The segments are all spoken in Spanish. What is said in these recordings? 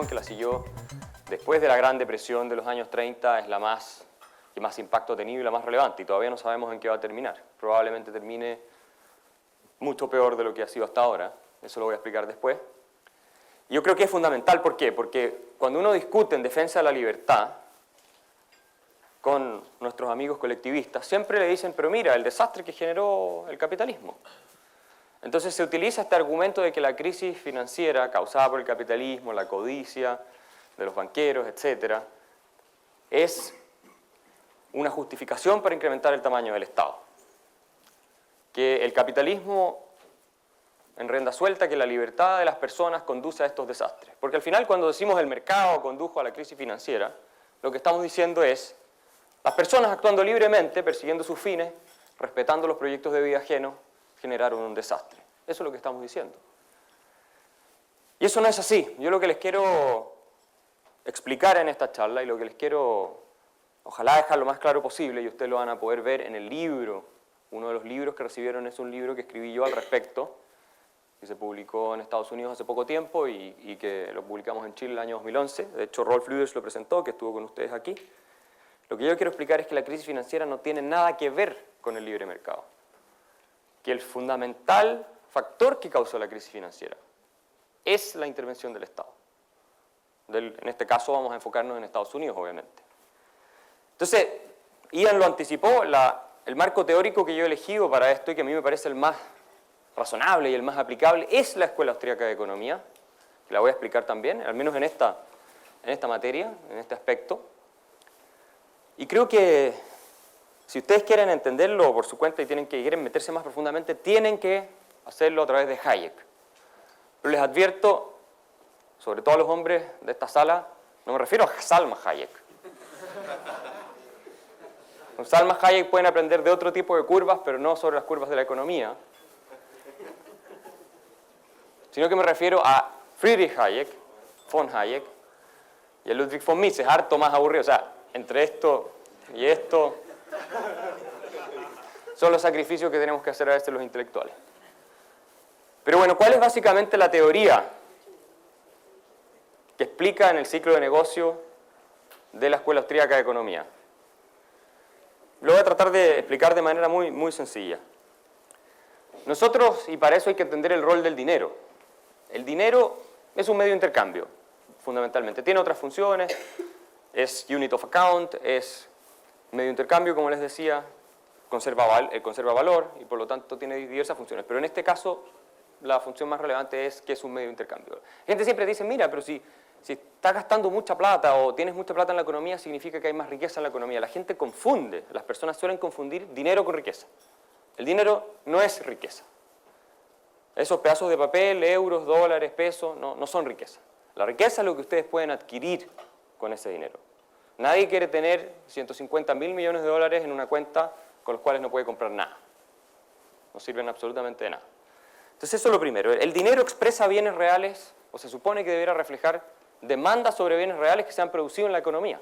recesión que la siguió después de la Gran Depresión de los años 30 es la que más impacto ha tenido y la más relevante, y todavía no sabemos en qué va a terminar. Probablemente termine mucho peor de lo que ha sido hasta ahora, eso lo voy a explicar después. Y yo creo que es fundamental, ¿por qué? Porque cuando uno discute en defensa de la libertad con nuestros amigos colectivistas, siempre le dicen, pero mira, el desastre que generó el capitalismo. Entonces se utiliza este argumento de que la crisis financiera causada por el capitalismo, la codicia de los banqueros, etc., es una justificación para incrementar el tamaño del Estado. Que el capitalismo en rienda suelta, que la libertad de las personas conduce a estos desastres. Porque al final, cuando decimos el mercado condujo a la crisis financiera, lo que estamos diciendo es las personas actuando libremente, persiguiendo sus fines, respetando los proyectos de vida ajenos, generaron un desastre. Eso es lo que estamos diciendo. Y eso no es así. Yo lo que les quiero explicar en esta charla y lo que les quiero, ojalá dejar lo más claro posible, y ustedes lo van a poder ver en el libro, uno de los libros que recibieron es un libro que escribí yo al respecto, que se publicó en Estados Unidos hace poco tiempo y que lo publicamos en Chile el año 2011. De hecho, Rolf Lüders lo presentó, que estuvo con ustedes aquí. Lo que yo quiero explicar es que la crisis financiera no tiene nada que ver con el libre mercado. Que el fundamental factor que causó la crisis financiera es la intervención del Estado. En este caso vamos a enfocarnos en Estados Unidos, obviamente. Entonces, Ian lo anticipó, el marco teórico que yo he elegido para esto y que a mí me parece el más razonable y el más aplicable es la Escuela Austríaca de Economía, que la voy a explicar también, al menos en esta materia, en este aspecto. Y creo que si ustedes quieren entenderlo por su cuenta y quieren meterse más profundamente, tienen que hacerlo a través de Hayek. Pero les advierto, sobre todo a los hombres de esta sala, no me refiero a Salma Hayek. Con Salma Hayek pueden aprender de otro tipo de curvas, pero no sobre las curvas de la economía. Sino que me refiero a Friedrich Hayek, von Hayek, y a Ludwig von Mises, harto más aburrido. O sea, entre esto y esto son los sacrificios que tenemos que hacer a veces los intelectuales. Pero bueno, ¿cuál es básicamente la teoría que explica en el ciclo de negocio de la Escuela Austríaca de Economía? Lo voy a tratar de explicar de manera muy, muy sencilla. Nosotros, y para eso hay que entender el rol del dinero. El dinero es un medio de intercambio, fundamentalmente. Tiene otras funciones, es unit of account, es medio de intercambio, como les decía, conserva valor y por lo tanto tiene diversas funciones. Pero en este caso, la función más relevante es que es un medio de intercambio. La gente siempre dice, mira, pero si estás gastando mucha plata o tienes mucha plata en la economía, significa que hay más riqueza en la economía. La gente confunde, las personas suelen confundir dinero con riqueza. El dinero no es riqueza. Esos pedazos de papel, euros, dólares, pesos, no son riqueza. La riqueza es lo que ustedes pueden adquirir con ese dinero. Nadie quiere tener 150.000 millones de dólares en una cuenta con los cuales no puede comprar nada. No sirven absolutamente de nada. Entonces eso es lo primero. El dinero expresa bienes reales, o se supone que debería reflejar demandas sobre bienes reales que se han producido en la economía.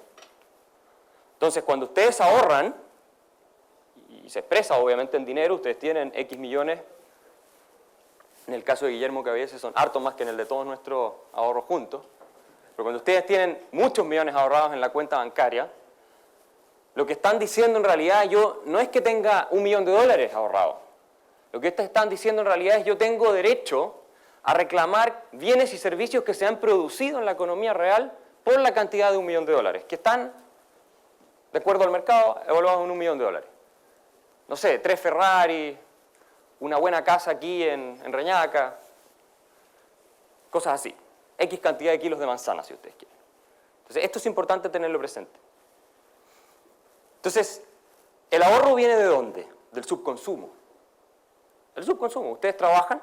Entonces cuando ustedes ahorran, y se expresa obviamente en dinero, ustedes tienen X millones. En el caso de Guillermo Caballese son harto más que en el de todos nuestros ahorros juntos. Pero cuando ustedes tienen muchos millones ahorrados en la cuenta bancaria, lo que están diciendo en realidad, yo no es que tenga $1 millón ahorrados. Lo que están diciendo en realidad es yo tengo derecho a reclamar bienes y servicios que se han producido en la economía real por la cantidad de $1 millón, que están, de acuerdo al mercado, evaluados en $1 millón. No sé, 3 Ferrari, una buena casa aquí en Reñaca, cosas así. X cantidad de kilos de manzana, si ustedes quieren. Entonces, esto es importante tenerlo presente. Entonces, ¿el ahorro viene de dónde? Del subconsumo. El subconsumo. Ustedes trabajan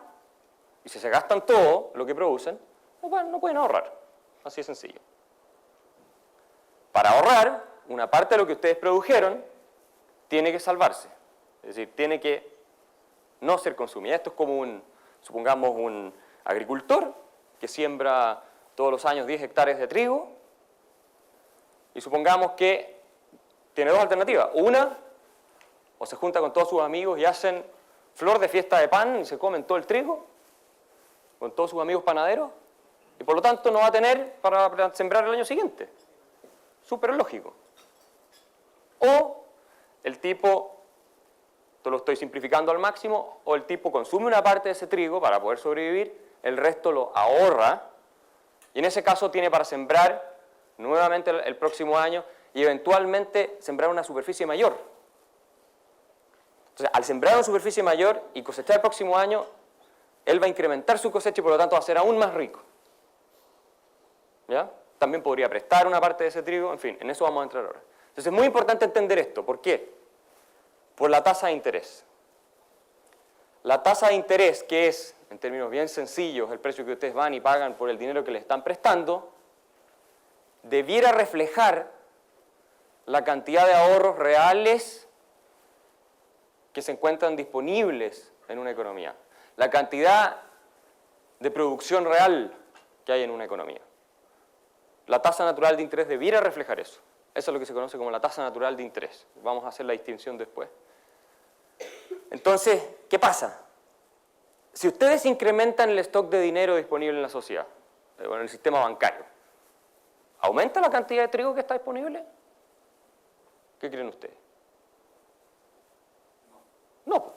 y si se gastan todo lo que producen, no pueden ahorrar. Así de sencillo. Para ahorrar, una parte de lo que ustedes produjeron tiene que salvarse. Es decir, tiene que no ser consumida. Esto es como supongamos un agricultor que siembra todos los años 10 hectáreas de trigo y supongamos que tiene dos alternativas. Una, o se junta con todos sus amigos y hacen flor de fiesta de pan y se comen todo el trigo con todos sus amigos panaderos, y por lo tanto no va a tener para sembrar el año siguiente. Súper lógico. O el tipo, esto lo estoy simplificando al máximo, o el tipo consume una parte de ese trigo para poder sobrevivir, el resto lo ahorra, y en ese caso tiene para sembrar nuevamente el próximo año y eventualmente sembrar una superficie mayor. Entonces, al sembrar una superficie mayor y cosechar el próximo año, él va a incrementar su cosecha y por lo tanto va a ser aún más rico. ¿Ya? También podría prestar una parte de ese trigo, en fin, en eso vamos a entrar ahora. Entonces es muy importante entender esto. ¿Por qué? Por la tasa de interés. La tasa de interés, que es, en términos bien sencillos, el precio que ustedes van y pagan por el dinero que les están prestando, debiera reflejar la cantidad de ahorros reales que se encuentran disponibles en una economía, la cantidad de producción real que hay en una economía. La tasa natural de interés debiera reflejar eso. Eso es lo que se conoce como la tasa natural de interés. Vamos a hacer la distinción después. Entonces, ¿qué pasa? Si ustedes incrementan el stock de dinero disponible en la sociedad, en el sistema bancario, ¿aumenta la cantidad de trigo que está disponible? ¿Qué creen ustedes? No.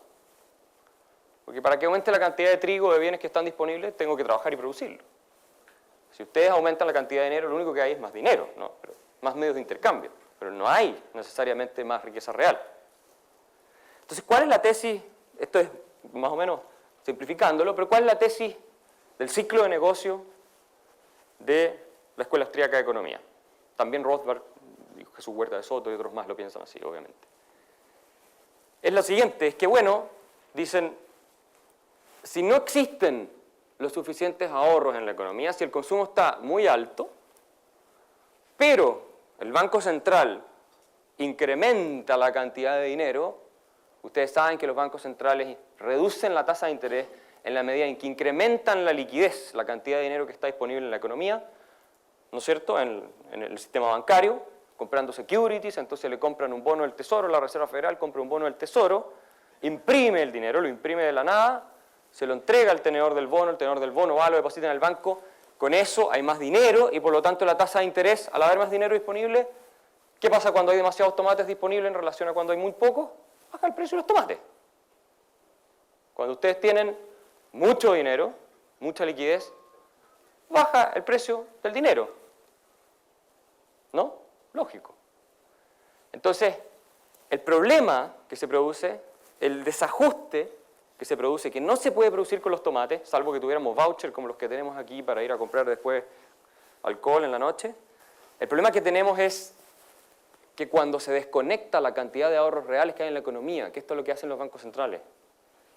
Porque para que aumente la cantidad de trigo de bienes que están disponibles, tengo que trabajar y producirlo. Si ustedes aumentan la cantidad de dinero, lo único que hay es más dinero, ¿no? Pero más medios de intercambio, pero no hay necesariamente más riqueza real. Entonces, ¿cuál es la tesis? Esto es más o menos simplificándolo, pero ¿cuál es la tesis del ciclo de negocio de la Escuela Austríaca de Economía? También Rothbard, Jesús Huerta de Soto y otros más lo piensan así, obviamente. Es lo siguiente, es que bueno, dicen, si no existen los suficientes ahorros en la economía, si el consumo está muy alto, pero el Banco Central incrementa la cantidad de dinero, ustedes saben que los bancos centrales reducen la tasa de interés en la medida en que incrementan la liquidez, la cantidad de dinero que está disponible en la economía, ¿no es cierto?, en el sistema bancario, comprando securities, entonces le compran un bono del Tesoro, la Reserva Federal compra un bono del Tesoro, imprime el dinero, lo imprime de la nada, se lo entrega al tenedor del bono, el tenedor del bono va, lo deposita en el banco, con eso hay más dinero y por lo tanto la tasa de interés, al haber más dinero disponible, ¿qué pasa cuando hay demasiados tomates disponibles en relación a cuando hay muy pocos? Baja el precio de los tomates. Cuando ustedes tienen mucho dinero, mucha liquidez, baja el precio del dinero. ¿No? Lógico. Entonces, el problema que se produce, el desajuste que se produce, que no se puede producir con los tomates, salvo que tuviéramos vouchers como los que tenemos aquí para ir a comprar después alcohol en la noche. El problema que tenemos es que cuando se desconecta la cantidad de ahorros reales que hay en la economía, que esto es lo que hacen los bancos centrales,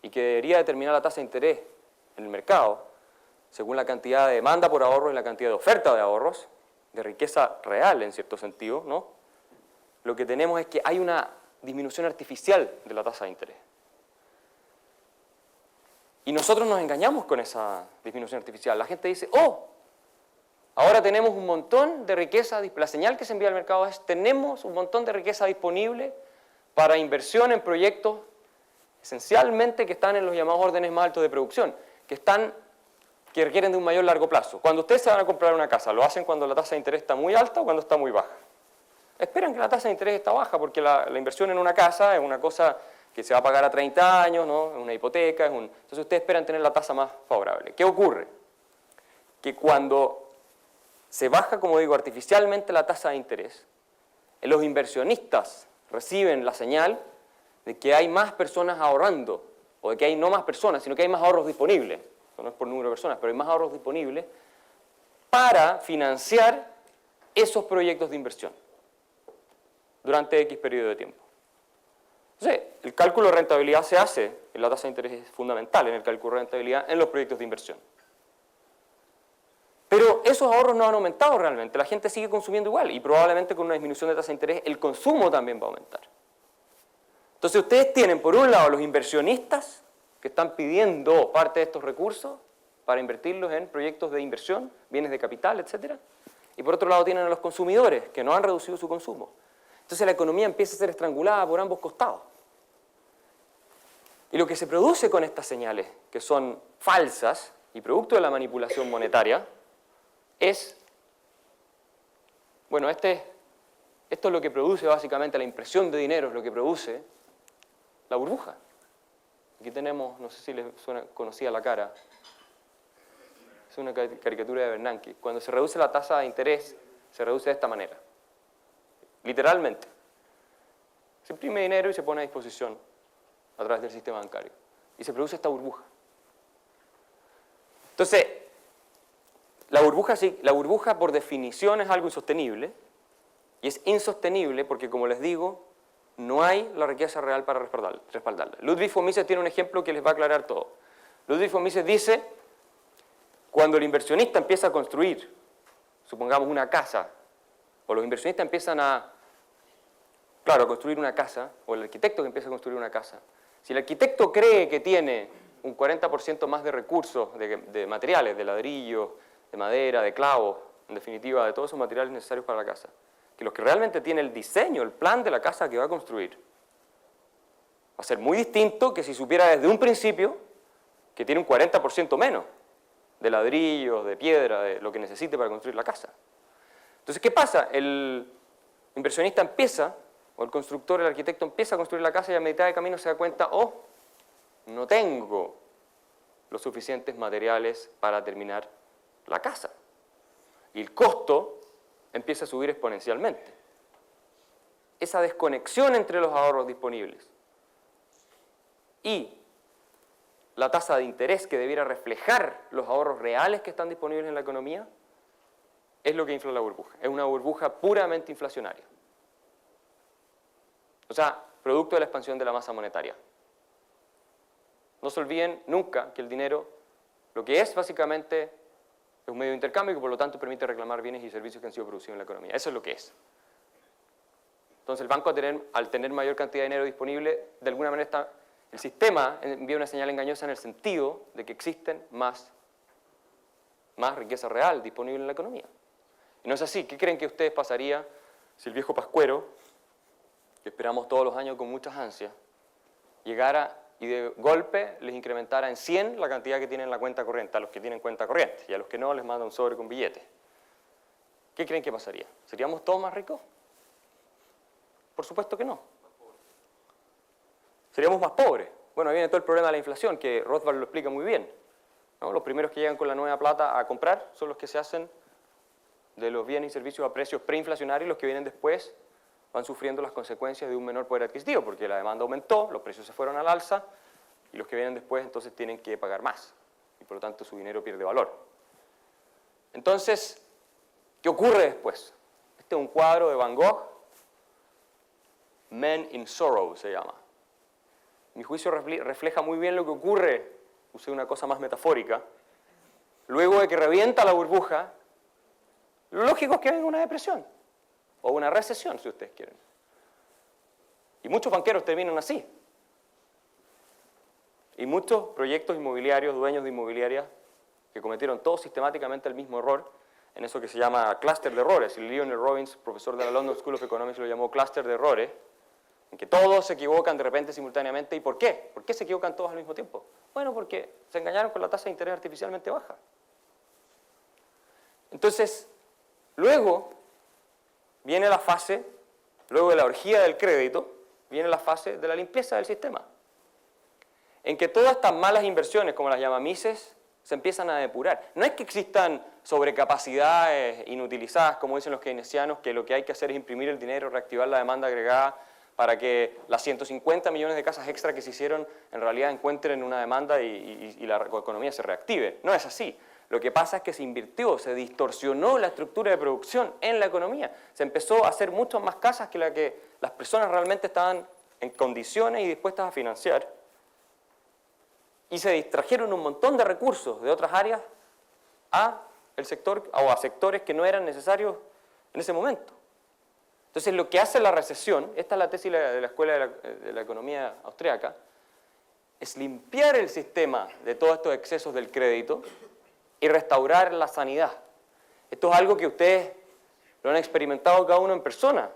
y que debería determinar la tasa de interés en el mercado, según la cantidad de demanda por ahorros y la cantidad de oferta de ahorros, de riqueza real en cierto sentido, ¿no? Lo que tenemos es que hay una disminución artificial de la tasa de interés. Y nosotros nos engañamos con esa disminución artificial. La gente dice, oh, ahora tenemos un montón de riqueza, la señal que se envía al mercado es, tenemos un montón de riqueza disponible para inversión en proyectos esencialmente que están en los llamados órdenes más altos de producción, que requieren de un mayor largo plazo. Cuando ustedes se van a comprar una casa, ¿lo hacen cuando la tasa de interés está muy alta o cuando está muy baja? Esperan que la tasa de interés está baja porque la inversión en una casa es una cosa que se va a pagar a 30 años, ¿no? Es una hipoteca, entonces ustedes esperan tener la tasa más favorable. ¿Qué ocurre? Que cuando se baja, como digo, artificialmente la tasa de interés, los inversionistas reciben la señal de que hay más personas ahorrando, o de que hay no más personas, sino que hay más ahorros disponibles. No es por número de personas, pero hay más ahorros disponibles para financiar esos proyectos de inversión durante X periodo de tiempo. Entonces, el cálculo de rentabilidad se hace, y la tasa de interés es fundamental en el cálculo de rentabilidad en los proyectos de inversión. Pero esos ahorros no han aumentado realmente, la gente sigue consumiendo igual y probablemente con una disminución de tasa de interés el consumo también va a aumentar. Entonces ustedes tienen por un lado los inversionistas que están pidiendo parte de estos recursos para invertirlos en proyectos de inversión, bienes de capital, etc. Y por otro lado tienen a los consumidores que no han reducido su consumo. Entonces la economía empieza a ser estrangulada por ambos costados. Y lo que se produce con estas señales, que son falsas y producto de la manipulación monetaria, es, bueno, esto es lo que produce básicamente la impresión de dinero, es lo que produce la burbuja. Aquí tenemos, no sé si les suena conocida la cara, es una caricatura de Bernanke. Cuando se reduce la tasa de interés, se reduce de esta manera. Literalmente. Se imprime dinero y se pone a disposición a través del sistema bancario. Y se produce esta burbuja. Entonces, la burbuja por definición es algo insostenible. Y es insostenible porque, como les digo, no hay la riqueza real para respaldarla. Ludwig von Mises tiene un ejemplo que les va a aclarar todo. Ludwig von Mises dice, cuando el inversionista empieza a construir, supongamos una casa, o los inversionistas empiezan a construir una casa, o el arquitecto que empieza a construir una casa, si el arquitecto cree que tiene un 40% más de recursos, de materiales, de ladrillo, de madera, de clavos, en definitiva, de todos esos materiales necesarios para la casa, que los que realmente tiene el diseño, el plan de la casa que va a construir, va a ser muy distinto que si supiera desde un principio que tiene un 40% menos de ladrillos, de piedra, de lo que necesite para construir la casa. Entonces, ¿qué pasa? El inversionista empieza, o el constructor, el arquitecto empieza a construir la casa y a mitad de camino se da cuenta, oh, no tengo los suficientes materiales para terminar la casa. Y el costo empieza a subir exponencialmente. Esa desconexión entre los ahorros disponibles y la tasa de interés que debiera reflejar los ahorros reales que están disponibles en la economía es lo que infla la burbuja. Es una burbuja puramente inflacionaria. O sea, producto de la expansión de la masa monetaria. No se olviden nunca que el dinero, lo que es básicamente, es un medio de intercambio y que por lo tanto permite reclamar bienes y servicios que han sido producidos en la economía. Eso es lo que es. Entonces el banco al tener mayor cantidad de dinero disponible, de alguna manera el sistema envía una señal engañosa en el sentido de que existen más riqueza real disponible en la economía. Y no es así. ¿Qué creen que ustedes pasaría si el viejo Pascuero, que esperamos todos los años con muchas ansias, llegara y de golpe les incrementara en 100 la cantidad que tienen en la cuenta corriente, a los que tienen cuenta corriente, y a los que no les manda un sobre con billetes? ¿Qué creen que pasaría? ¿Seríamos todos más ricos? Por supuesto que no. Seríamos más pobres. Bueno, ahí viene todo el problema de la inflación, que Rothbard lo explica muy bien, ¿no? Los primeros que llegan con la nueva plata a comprar son los que se hacen de los bienes y servicios a precios preinflacionarios, y los que vienen después van sufriendo las consecuencias de un menor poder adquisitivo, porque la demanda aumentó, los precios se fueron al alza, y los que vienen después entonces tienen que pagar más, y por lo tanto su dinero pierde valor. Entonces, ¿qué ocurre después? Este es un cuadro de Van Gogh, Men in Sorrow se llama. Mi juicio refleja muy bien lo que ocurre, usé una cosa más metafórica, luego de que revienta la burbuja. Lo lógico es que venga una depresión, o una recesión, si ustedes quieren. Y muchos banqueros terminan así. Y muchos proyectos inmobiliarios, dueños de inmobiliarias, que cometieron todos sistemáticamente el mismo error, en eso que se llama clúster de errores. Y Lionel Robbins, profesor de la London School of Economics, lo llamó clúster de errores, en que todos se equivocan de repente simultáneamente. ¿Y por qué? ¿Por qué se equivocan todos al mismo tiempo? Bueno, porque se engañaron con la tasa de interés artificialmente baja. Entonces, luego viene la fase, luego de la orgía del crédito, viene la fase de la limpieza del sistema, en que todas estas malas inversiones, como las llama Mises, se empiezan a depurar. No es que existan sobrecapacidades inutilizadas, como dicen los keynesianos, que lo que hay que hacer es imprimir el dinero, reactivar la demanda agregada para que las 150 millones de casas extra que se hicieron en realidad encuentren una demanda y la economía se reactive. No es así. Lo que pasa es que se invirtió, se distorsionó la estructura de producción en la economía. Se empezó a hacer muchas más casas que la que las personas realmente estaban en condiciones y dispuestas a financiar. Y se distrajeron un montón de recursos de otras áreas a el sector o a sectores que no eran necesarios en ese momento. Entonces, lo que hace la recesión, esta es la tesis de la Escuela de la Economía Austriaca, es limpiar el sistema de todos estos excesos del crédito y restaurar la sanidad. Esto es algo que ustedes lo han experimentado cada uno en persona,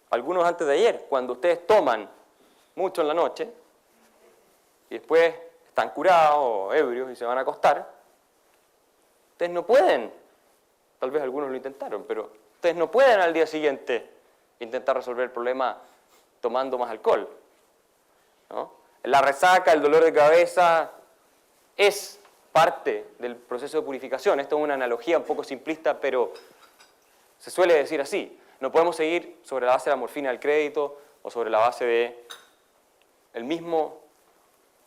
algunos antes de ayer, cuando ustedes toman mucho en la noche y después están curados o ebrios y se van a acostar. Ustedes no pueden Tal vez algunos lo intentaron, pero ustedes no pueden al día siguiente intentar resolver el problema tomando más alcohol, ¿no? La resaca, el dolor de cabeza es parte del proceso de purificación. Esto es una analogía un poco simplista, pero se suele decir así. No podemos seguir sobre la base de la morfina del crédito o sobre la base de el mismo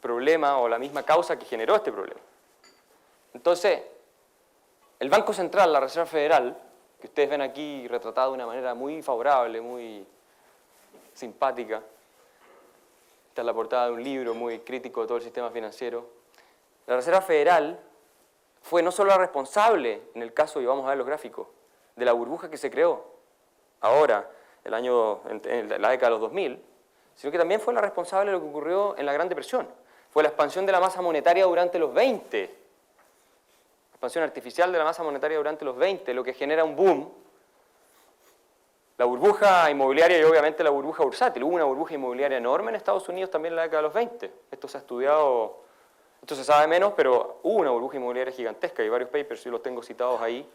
problema o la misma causa que generó este problema. Entonces, el Banco Central, la Reserva Federal, que ustedes ven aquí retratado de una manera muy favorable, muy simpática. Esta es la portada de un libro muy crítico de todo el sistema financiero. La Reserva Federal fue no solo la responsable, en el caso, y vamos a ver los gráficos, de la burbuja que se creó ahora, en la década de los 2000, sino que también fue la responsable de lo que ocurrió en la Gran Depresión. Fue la expansión de la masa monetaria durante los 20, la expansión artificial de la masa monetaria durante los 20, lo que genera un boom. La burbuja inmobiliaria y obviamente la burbuja bursátil. Hubo una burbuja inmobiliaria enorme en Estados Unidos también en la década de los 20. Esto se ha estudiado, esto se sabe menos, pero hubo una burbuja inmobiliaria gigantesca y varios papers, yo los tengo citados ahí,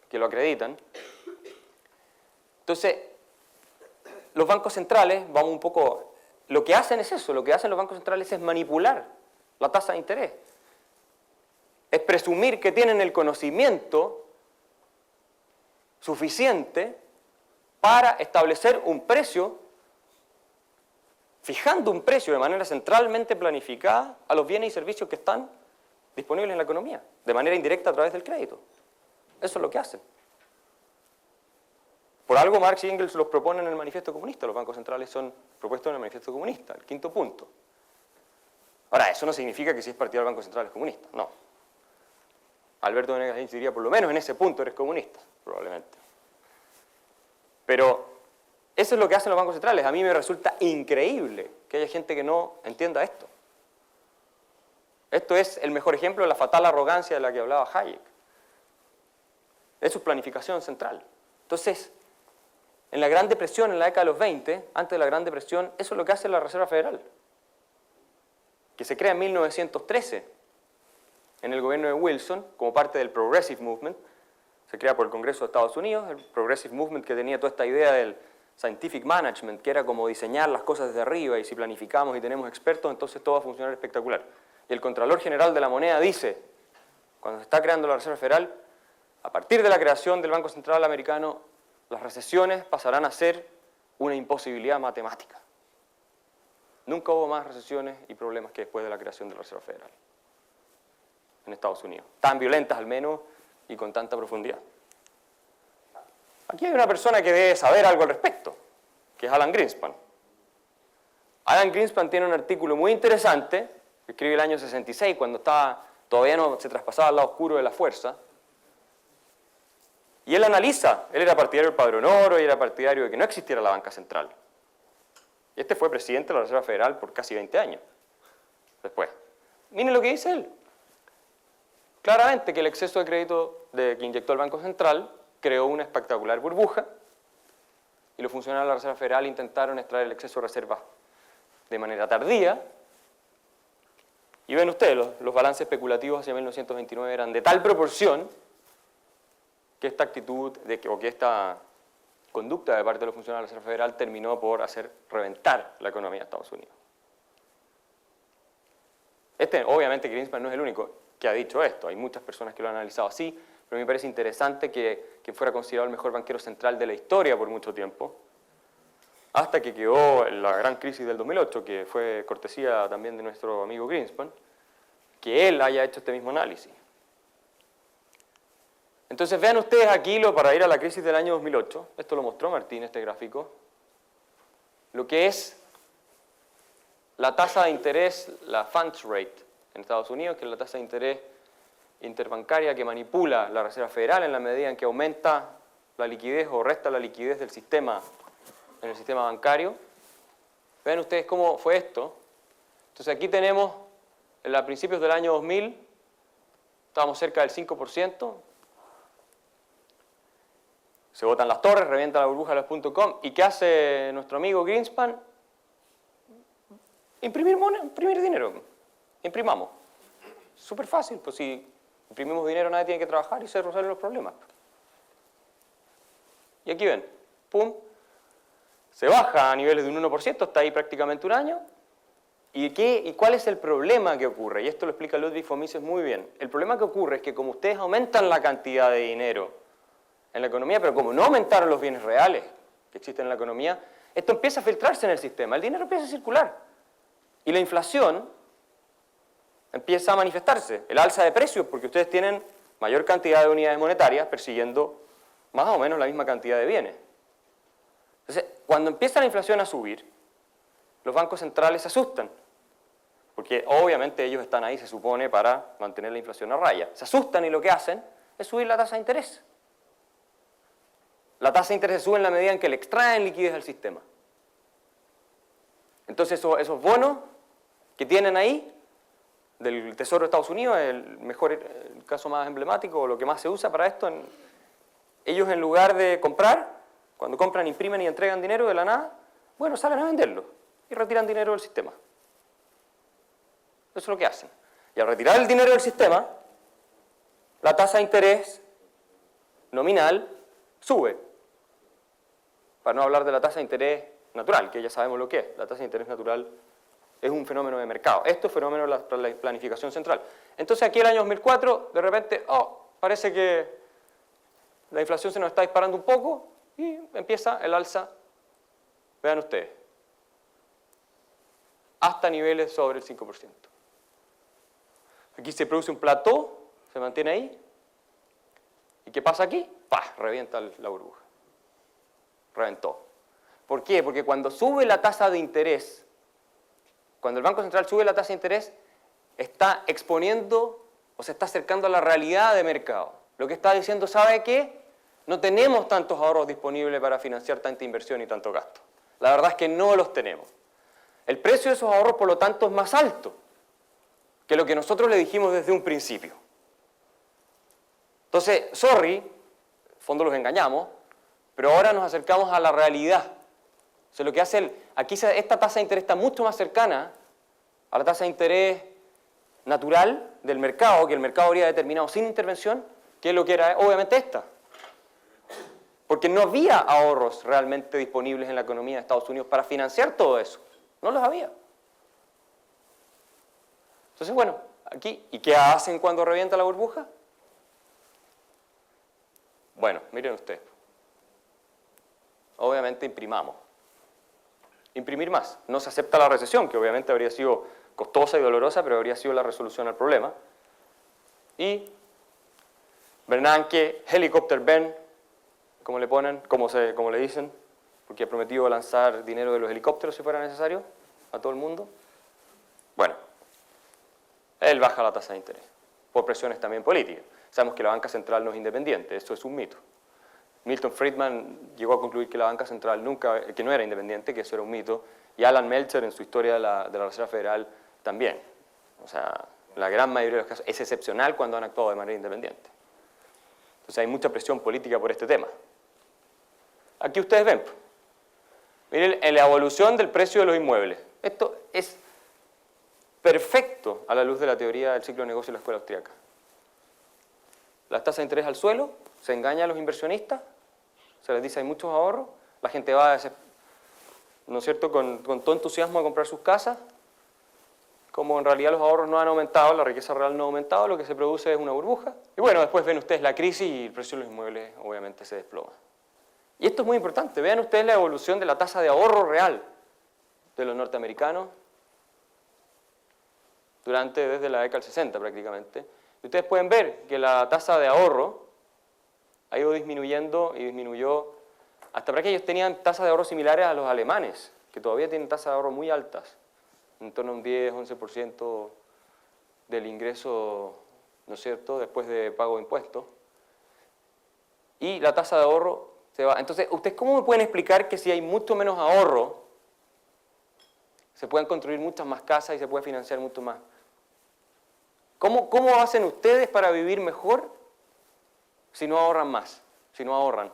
que lo acreditan. Entonces, los bancos centrales, vamos un poco, lo que hacen es eso, lo que hacen los bancos centrales es manipular la tasa de interés. Es presumir que tienen el conocimiento suficiente para establecer un precio, fijando un precio de manera centralmente planificada a los bienes y servicios que están disponibles en la economía, de manera indirecta a través del crédito. Eso es lo que hacen. Por algo Marx y Engels los proponen en el Manifiesto Comunista. Los bancos centrales son propuestos en el Manifiesto Comunista, el quinto punto. Ahora, eso no significa que si es partidario del Banco Central es comunista, no. Alberto Venegas Lynch diría, por lo menos en ese punto eres comunista, probablemente. Pero eso es lo que hacen los bancos centrales. A mí me resulta increíble que haya gente que no entienda esto. Esto es el mejor ejemplo de la fatal arrogancia de la que hablaba Hayek. Es su planificación central. Entonces, en la Gran Depresión, en la década de los 20, antes de la Gran Depresión, eso es lo que hace la Reserva Federal, que se crea en 1913 en el gobierno de Wilson como parte del Progressive Movement. Se crea por el Congreso de Estados Unidos, el Progressive Movement que tenía toda esta idea del Scientific Management, que era como diseñar las cosas desde arriba y si planificamos y tenemos expertos, entonces todo va a funcionar espectacular. Y el Contralor General de la Moneda dice, cuando se está creando la Reserva Federal, a partir de la creación del Banco Central Americano, las recesiones pasarán a ser una imposibilidad matemática. Nunca hubo más recesiones y problemas que después de la creación de la Reserva Federal en Estados Unidos. Tan violentas al menos y con tanta profundidad. Aquí hay una persona que debe saber algo al respecto, que es Alan Greenspan. Alan Greenspan tiene un artículo muy interesante, que escribe el año 66, cuando todavía no se traspasaba al lado oscuro de la fuerza. Y él analiza, él era partidario del Padrón Oro y era partidario de que no existiera la banca central. Y este fue presidente de la Reserva Federal por casi 20 años después. Miren lo que dice él. Claramente que el exceso de crédito que inyectó el Banco Central creó una espectacular burbuja y los funcionarios de la Reserva Federal intentaron extraer el exceso de reservas de manera tardía. Y ven ustedes, los balances especulativos hacia 1929 eran de tal proporción que esta actitud o que esta conducta de parte de los funcionarios de la Reserva Federal terminó por hacer reventar la economía de Estados Unidos. Obviamente Greenspan no es el único que ha dicho esto, hay muchas personas que lo han analizado así, pero me parece interesante que fuera considerado el mejor banquero central de la historia por mucho tiempo, hasta que quedó la gran crisis del 2008, que fue cortesía también de nuestro amigo Greenspan, que él haya hecho este mismo análisis. Entonces vean ustedes aquí, para ir a la crisis del año 2008, esto lo mostró Martín, este gráfico, lo que es la tasa de interés, la funds rate en Estados Unidos, que es la tasa de interés interbancaria que manipula la Reserva Federal en la medida en que aumenta la liquidez o resta la liquidez del sistema en el sistema bancario. Vean ustedes cómo fue esto. Entonces aquí tenemos, a principios del año 2000, estábamos cerca del 5%, se botan las torres, revienta la burbuja de los .com, ¿y qué hace nuestro amigo Greenspan? Imprimir dinero. Imprimamos. Súper fácil, pues si imprimimos dinero nadie tiene que trabajar y se resuelven los problemas. Y aquí ven, pum, se baja a niveles de un 1%, está ahí prácticamente un año. ¿Y cuál es el problema que ocurre? Y esto lo explica Ludwig von Mises muy bien. El problema que ocurre es que como ustedes aumentan la cantidad de dinero en la economía, pero como no aumentaron los bienes reales que existen en la economía, esto empieza a filtrarse en el sistema, el dinero empieza a circular. Y la inflación empieza a manifestarse, el alza de precios, porque ustedes tienen mayor cantidad de unidades monetarias persiguiendo más o menos la misma cantidad de bienes. Entonces, cuando empieza la inflación a subir, los bancos centrales se asustan, porque obviamente ellos están ahí, se supone, para mantener la inflación a raya. Se asustan y lo que hacen es subir la tasa de interés. La tasa de interés se sube en la medida en que le extraen liquidez al sistema. Entonces esos bonos que tienen ahí, del Tesoro de Estados Unidos, el caso más emblemático, o lo que más se usa para esto, ellos en lugar de comprar, cuando compran, imprimen y entregan dinero de la nada, bueno, salen a venderlo y retiran dinero del sistema. Eso es lo que hacen. Y al retirar el dinero del sistema, la tasa de interés nominal sube. Para no hablar de la tasa de interés natural, que ya sabemos lo que es. La tasa de interés natural es un fenómeno de mercado. Esto es fenómeno de la planificación central. Entonces aquí el año 2004, de repente, parece que la inflación se nos está disparando un poco y empieza el alza, vean ustedes, hasta niveles sobre el 5%. Aquí se produce un plató, se mantiene ahí. ¿Y qué pasa aquí? ¡Pah! Revienta la burbuja. Reventó. ¿Por qué? Porque cuando sube la tasa de interés, cuando el Banco Central sube la tasa de interés, está exponiendo o se está acercando a la realidad de mercado. Lo que está diciendo, ¿sabe qué? No tenemos tantos ahorros disponibles para financiar tanta inversión y tanto gasto. La verdad es que no los tenemos. El precio de esos ahorros, por lo tanto, es más alto que lo que nosotros le dijimos desde un principio. Entonces, sorry, en el fondo los engañamos, pero ahora nos acercamos a la realidad. O sea, lo que hace esta tasa de interés está mucho más cercana a la tasa de interés natural del mercado, que el mercado habría determinado sin intervención, que es lo que era obviamente esta. Porque no había ahorros realmente disponibles en la economía de Estados Unidos para financiar todo eso. No los había. Entonces, bueno, aquí, ¿y qué hacen cuando revienta la burbuja? Bueno, miren ustedes. Obviamente imprimamos. Imprimir más. No se acepta la recesión, que obviamente habría sido costosa y dolorosa, pero habría sido la resolución al problema. Y Bernanke, Helicopter Ben, como le ponen, como le dicen, porque ha prometido lanzar dinero de los helicópteros si fuera necesario a todo el mundo. Bueno, él baja la tasa de interés, por presiones también políticas. Sabemos que la banca central no es independiente, eso es un mito. Milton Friedman llegó a concluir que la banca central que no era independiente, que eso era un mito, y Alan Meltzer en su historia de la Reserva Federal también. O sea, la gran mayoría de los casos es excepcional cuando han actuado de manera independiente. Entonces hay mucha presión política por este tema. Aquí ustedes ven, miren la evolución del precio de los inmuebles. Esto es perfecto a la luz de la teoría del ciclo de negocio de la escuela austríaca. Las tasas de interés al suelo, se engaña a los inversionistas, se les dice hay muchos ahorros, la gente va, ¿no es cierto?, con todo entusiasmo a comprar sus casas. Como en realidad los ahorros no han aumentado, la riqueza real no ha aumentado, lo que se produce es una burbuja. Y bueno, después ven ustedes la crisis y el precio de los inmuebles obviamente se desploma. Y esto es muy importante, vean ustedes la evolución de la tasa de ahorro real de los norteamericanos desde la década del 60 prácticamente. Y ustedes pueden ver que la tasa de ahorro ha ido disminuyendo y disminuyó hasta para que ellos tenían tasas de ahorro similares a los alemanes, que todavía tienen tasas de ahorro muy altas, en torno a un 10-11% del ingreso, ¿no es cierto?, después de pago de impuestos. Y la tasa de ahorro se va. Entonces, ¿ustedes cómo me pueden explicar que si hay mucho menos ahorro, se pueden construir muchas más casas y se puede financiar mucho más? ¿Cómo hacen ustedes para vivir mejor si no ahorran más, si no ahorran?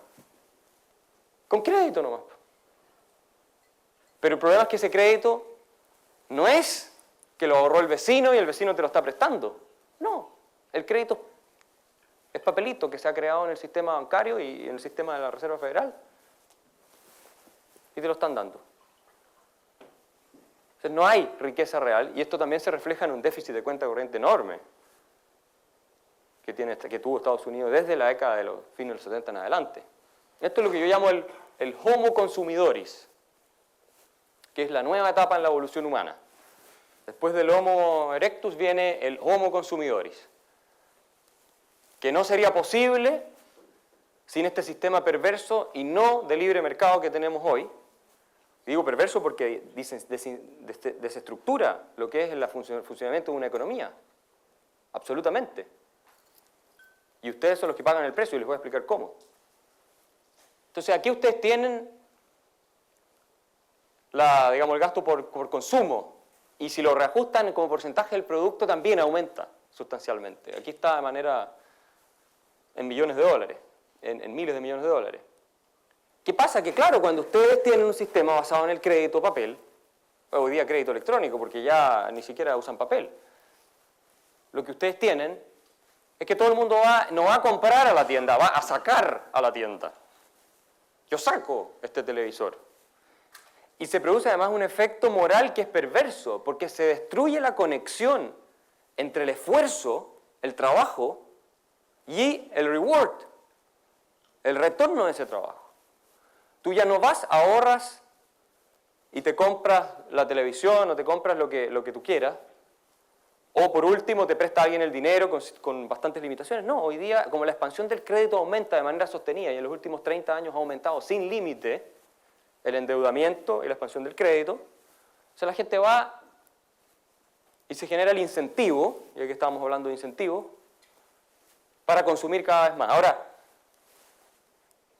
Con crédito nomás. Pero el problema es que ese crédito no es que lo ahorró el vecino y el vecino te lo está prestando. No, el crédito Es papelito que se ha creado en el sistema bancario y en el sistema de la Reserva Federal. Y te lo están dando. Entonces no hay riqueza real y esto también se refleja en un déficit de cuenta corriente enorme que tuvo Estados Unidos desde la década de los fines de los 70 en adelante. Esto es lo que yo llamo el Homo consumidoris, que es la nueva etapa en la evolución humana. Después del Homo erectus viene el Homo consumidoris, que no sería posible sin este sistema perverso y no de libre mercado que tenemos hoy. Digo perverso porque desestructura lo que es el funcionamiento de una economía, absolutamente. Y ustedes son los que pagan el precio y les voy a explicar cómo. Entonces aquí ustedes tienen el gasto por consumo y si lo reajustan como porcentaje del producto también aumenta sustancialmente. Aquí está de manera en millones de dólares, en miles de millones de dólares. ¿Qué pasa? Que claro, cuando ustedes tienen un sistema basado en el crédito papel, hoy día crédito electrónico porque ya ni siquiera usan papel, lo que ustedes tienen es que todo el mundo no va a comprar a la tienda, va a sacar a la tienda. Yo saco este televisor. Y se produce además un efecto moral que es perverso, porque se destruye la conexión entre el esfuerzo, el trabajo y el reward, el retorno de ese trabajo. Tú ya no vas, ahorras y te compras la televisión o te compras lo que tú quieras, o por último te presta alguien el dinero con bastantes limitaciones. No, hoy día como la expansión del crédito aumenta de manera sostenida y en los últimos 30 años ha aumentado sin límite el endeudamiento y la expansión del crédito, o sea, la gente va y se genera el incentivo, ya que estábamos hablando de incentivos, para consumir cada vez más. Ahora,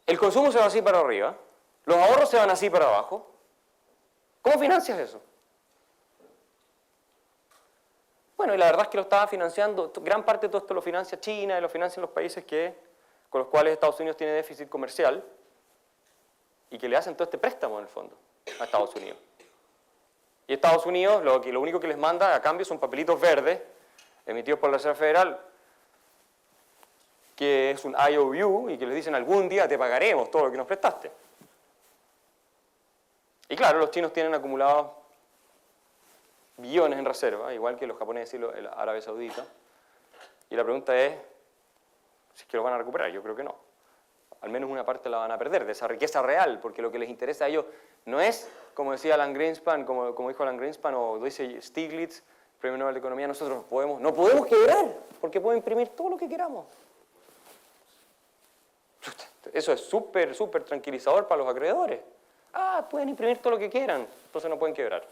el consumo se va así para arriba, los ahorros se van así para abajo. ¿Cómo financias eso? Bueno, y la verdad es que lo estaba financiando, gran parte de todo esto lo financia China y lo financian los países con los cuales Estados Unidos tiene déficit comercial y que le hacen todo este préstamo en el fondo a Estados Unidos. Y Estados Unidos lo único que les manda a cambio son papelitos verdes emitidos por la Reserva Federal, que es un IOU y que les dicen algún día te pagaremos todo lo que nos prestaste. Y claro, los chinos tienen acumulados billones en reserva, igual que los japoneses y los árabes sauditas. Y la pregunta es si es que los van a recuperar. Yo creo que no. Al menos una parte la van a perder de esa riqueza real, porque lo que les interesa a ellos no es, como decía Alan Greenspan, como dijo Alan Greenspan o dice Stiglitz, Premio Nobel de Economía, nosotros no podemos quebrar, porque podemos imprimir todo lo que queramos. Eso es súper, súper tranquilizador para los acreedores. Pueden imprimir todo lo que quieran, entonces no pueden quebrar.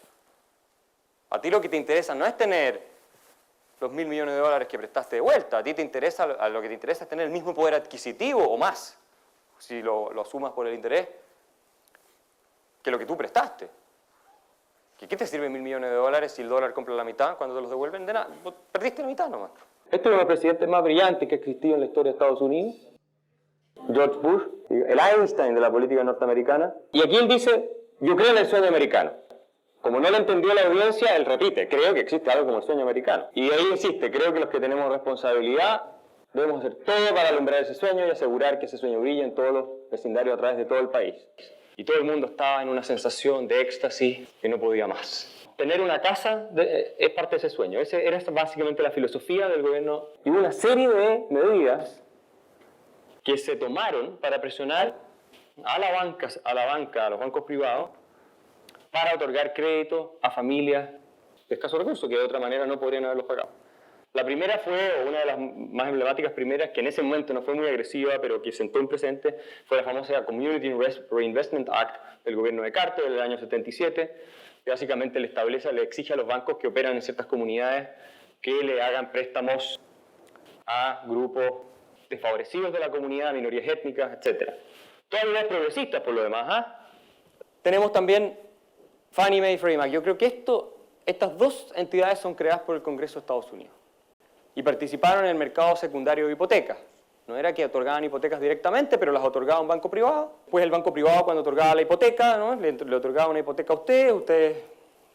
A ti lo que te interesa no es tener los $1.000 millones que prestaste de vuelta, lo que te interesa es tener el mismo poder adquisitivo o más, si lo sumas por el interés, que lo que tú prestaste. ¿Qué te sirve $1.000 millones si el dólar compra la mitad cuando te los devuelven? De nada, perdiste la mitad nomás. Este es uno de los presidentes más brillantes que ha existido en la historia de Estados Unidos, George Bush, el Einstein de la política norteamericana. Y aquí él dice, yo creo en el sueño americano. Como no lo entendió la audiencia, él repite, creo que existe algo como el sueño americano. Y ahí insiste, creo que los que tenemos responsabilidad debemos hacer todo para alumbrar ese sueño y asegurar que ese sueño brille en todos los vecindarios a través de todo el país. Y todo el mundo estaba en una sensación de éxtasis que no podía más. Tener una casa es parte de ese sueño. Esa era básicamente la filosofía del gobierno. Y hubo una serie de medidas que se tomaron para presionar a la banca, a los bancos privados, para otorgar crédito a familias de escasos recursos que de otra manera no podrían haberlos pagado. La primera fue, o una de las más emblemáticas primeras, que en ese momento no fue muy agresiva, pero que sentó un precedente, fue la famosa Community Reinvestment Act del gobierno de Carter del año 77, que básicamente le exige a los bancos que operan en ciertas comunidades que le hagan préstamos a grupos desfavorecidos de la comunidad, minorías étnicas, etc. Todas ideas progresistas por lo demás. Tenemos también Fannie Mae y Freddie Mac. Yo creo que estas dos entidades son creadas por el Congreso de Estados Unidos y participaron en el mercado secundario de hipotecas. No era que otorgaban hipotecas directamente, pero las otorgaba un banco privado. Pues el banco privado cuando otorgaba la hipoteca, ¿no? le otorgaba una hipoteca a ustedes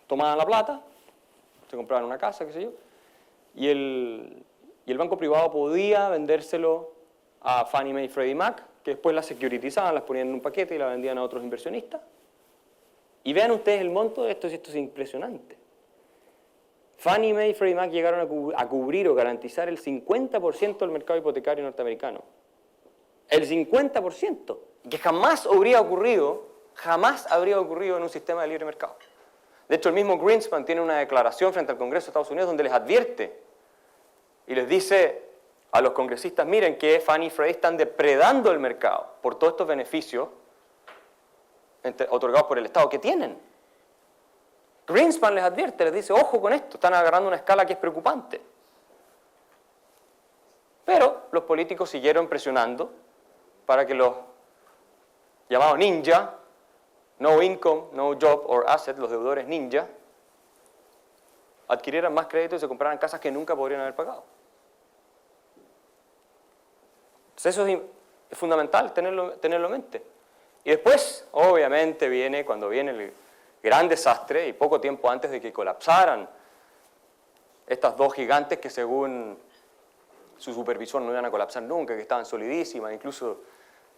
tomaban la plata, se compraban una casa, qué sé yo, y el banco privado podía vendérselo a Fannie Mae y Freddie Mac, que después las securitizaban, las ponían en un paquete y las vendían a otros inversionistas. Y vean ustedes el monto de esto, y esto es impresionante. Fannie Mae y Freddie Mac llegaron a cubrir o garantizar el 50% del mercado hipotecario norteamericano. El 50%, que jamás habría ocurrido en un sistema de libre mercado. De hecho, el mismo Greenspan tiene una declaración frente al Congreso de Estados Unidos donde les advierte y les dice a los congresistas, miren que Fannie y Freddie están depredando el mercado por todos estos beneficios otorgados por el Estado que tienen. Greenspan les advierte, les dice, ojo con esto, están agarrando una escala que es preocupante. Pero los políticos siguieron presionando para que los llamados ninja, no income, no job or asset, los deudores ninja, adquirieran más crédito y se compraran casas que nunca podrían haber pagado. Entonces eso es fundamental tenerlo en mente. Y después, obviamente, cuando viene el gran desastre, y poco tiempo antes de que colapsaran estas dos gigantes que según su supervisor no iban a colapsar nunca, que estaban solidísimas, incluso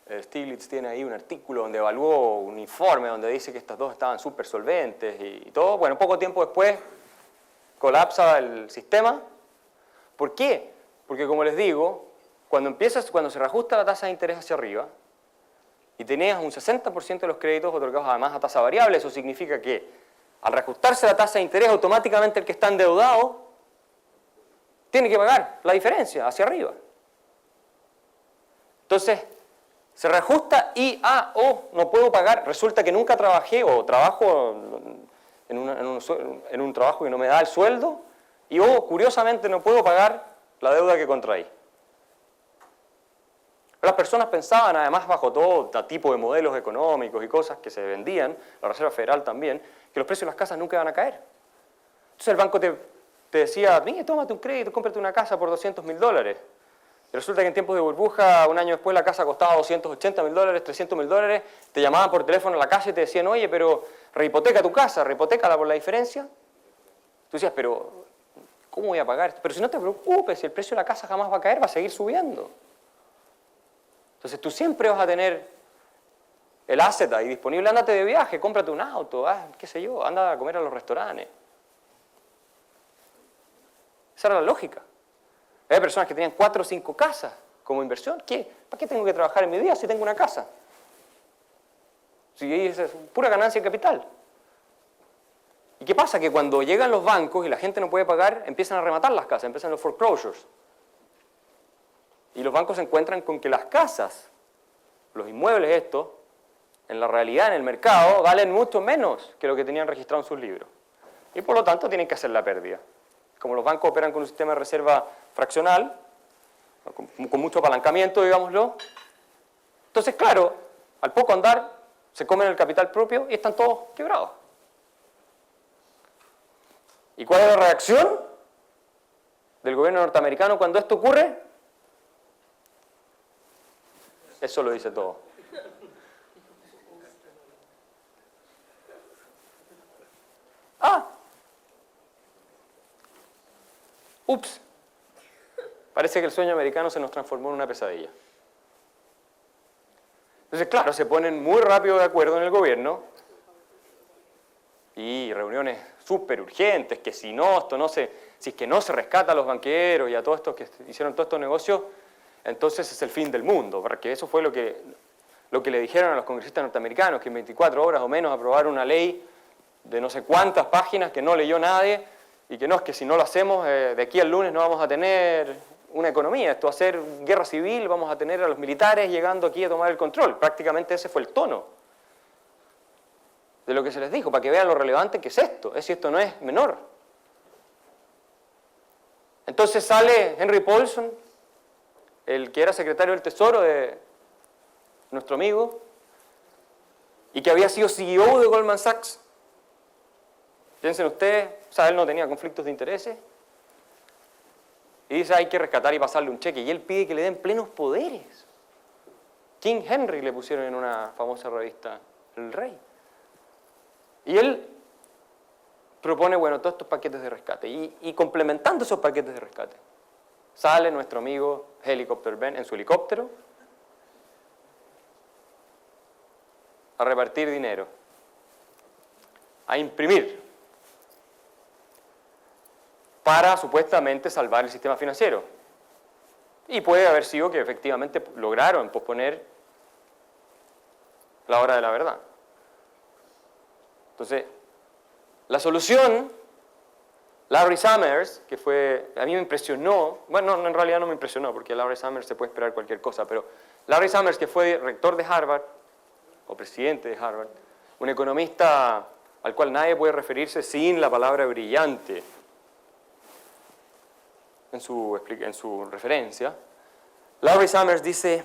Stiglitz tiene ahí un artículo donde evaluó un informe donde dice que estas dos estaban súper solventes y todo. Bueno, poco tiempo después colapsa el sistema. ¿Por qué? Porque como les digo, cuando se reajusta la tasa de interés hacia arriba y tenías un 60% de los créditos otorgados además a tasa variable, eso significa que al reajustarse la tasa de interés automáticamente el que está endeudado tiene que pagar la diferencia hacia arriba. Entonces, se reajusta y, no puedo pagar, resulta que nunca trabajé o trabajo en un trabajo que no me da el sueldo y, curiosamente, no puedo pagar la deuda que contraí. Las personas pensaban, además, bajo todo tipo de modelos económicos y cosas que se vendían, la Reserva Federal también, que los precios de las casas nunca iban a caer. Entonces el banco te decía, mira, tómate un crédito, cómprate una casa por $200.000. Y resulta que en tiempos de burbuja, un año después, la casa costaba $280.000, $300.000, te llamaban por teléfono a la casa y te decían, oye, pero rehipoteca tu casa, rehipotécala por la diferencia. Tú decías, pero ¿cómo voy a pagar? Pero si no te preocupes, si el precio de la casa jamás va a caer, va a seguir subiendo. Entonces tú siempre vas a tener el asset ahí disponible, ándate de viaje, cómprate un auto, qué sé yo, anda a comer a los restaurantes. Esa era la lógica. Había personas que tenían 4 o 5 casas como inversión. ¿Para qué tengo que trabajar en mi día si tengo una casa? Si es pura ganancia de capital. ¿Y qué pasa? Que cuando llegan los bancos y la gente no puede pagar, empiezan a rematar las casas, empiezan los foreclosures. Y los bancos se encuentran con que las casas, los inmuebles estos, en la realidad, en el mercado, valen mucho menos que lo que tenían registrado en sus libros. Y por lo tanto tienen que hacer la pérdida. Como los bancos operan con un sistema de reserva fraccional, con mucho apalancamiento, digámoslo, entonces, claro, al poco andar, se comen el capital propio y están todos quebrados. ¿Y cuál es la reacción del gobierno norteamericano cuando esto ocurre? Eso lo dice todo. Ups. Parece que el sueño americano se nos transformó en una pesadilla. Entonces, claro, se ponen muy rápido de acuerdo en el gobierno y reuniones súper urgentes, que si es que no se rescata a los banqueros y a todos estos que hicieron todos estos negocios, entonces es el fin del mundo, porque eso fue lo que le dijeron a los congresistas norteamericanos, que en 24 horas o menos aprobaron una ley de no sé cuántas páginas que no leyó nadie, y que no, es que si no lo hacemos, de aquí al lunes no vamos a tener una economía, esto va a ser guerra civil, vamos a tener a los militares llegando aquí a tomar el control. Prácticamente ese fue el tono de lo que se les dijo, para que vean lo relevante que es esto, esto no es menor. Entonces sale Henry Paulson, el que era secretario del Tesoro de nuestro amigo, y que había sido CEO de Goldman Sachs. Piensen ustedes, él no tenía conflictos de intereses, y dice hay que rescatar y pasarle un cheque, y él pide que le den plenos poderes. King Henry le pusieron en una famosa revista, El Rey. Y él propone, todos estos paquetes de rescate, y complementando esos paquetes de rescate, Sale nuestro amigo Helicopter Ben en su helicóptero a repartir dinero, a imprimir, para supuestamente salvar el sistema financiero. Y puede haber sido que efectivamente lograron posponer la hora de la verdad. Entonces, la solución, Larry Summers, que fue, a mí me impresionó, bueno, no, en realidad no me impresionó, porque a Larry Summers se puede esperar cualquier cosa, pero Larry Summers, que fue rector de Harvard, o presidente de Harvard, un economista al cual nadie puede referirse sin la palabra brillante en su referencia, Larry Summers dice,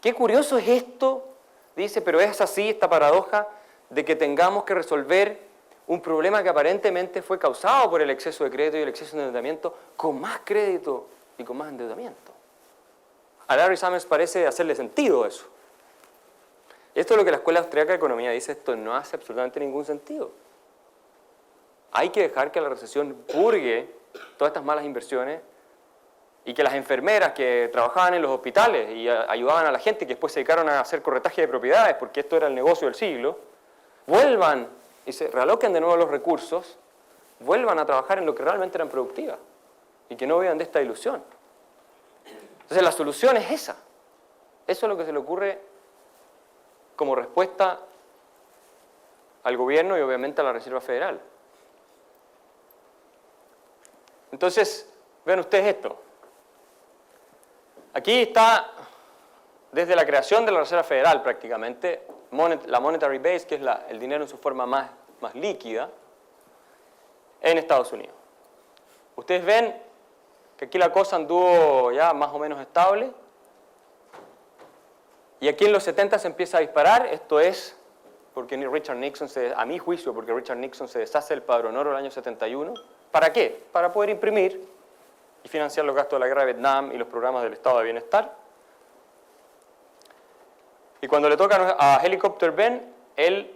qué curioso es esto, dice, pero es así esta paradoja de que tengamos que resolver un problema que aparentemente fue causado por el exceso de crédito y el exceso de endeudamiento con más crédito y con más endeudamiento. A Larry Summers parece hacerle sentido eso. Esto es lo que la Escuela Austriaca de Economía dice, esto no hace absolutamente ningún sentido. Hay que dejar que la recesión purgue todas estas malas inversiones y que las enfermeras que trabajaban en los hospitales y ayudaban a la gente que después se dedicaron a hacer corretaje de propiedades, porque esto era el negocio del siglo, vuelvan y se realoquen de nuevo los recursos, vuelvan a trabajar en lo que realmente eran productivas y que no vean de esta ilusión. Entonces la solución es esa. Eso es lo que se le ocurre como respuesta al gobierno y obviamente a la Reserva Federal. Entonces, vean ustedes esto. Aquí está, desde la creación de la Reserva Federal prácticamente, la monetary base, que es el dinero en su forma más líquida, en Estados Unidos. Ustedes ven que aquí la cosa anduvo ya más o menos estable, y aquí en los 70 se empieza a disparar. Esto es porque Richard Nixon, a mi juicio, porque Richard Nixon se deshace del padrón oro el año 71. ¿Para qué? Para poder imprimir y financiar los gastos de la guerra de Vietnam y los programas del Estado de Bienestar. Y cuando le toca a Helicopter Ben, él,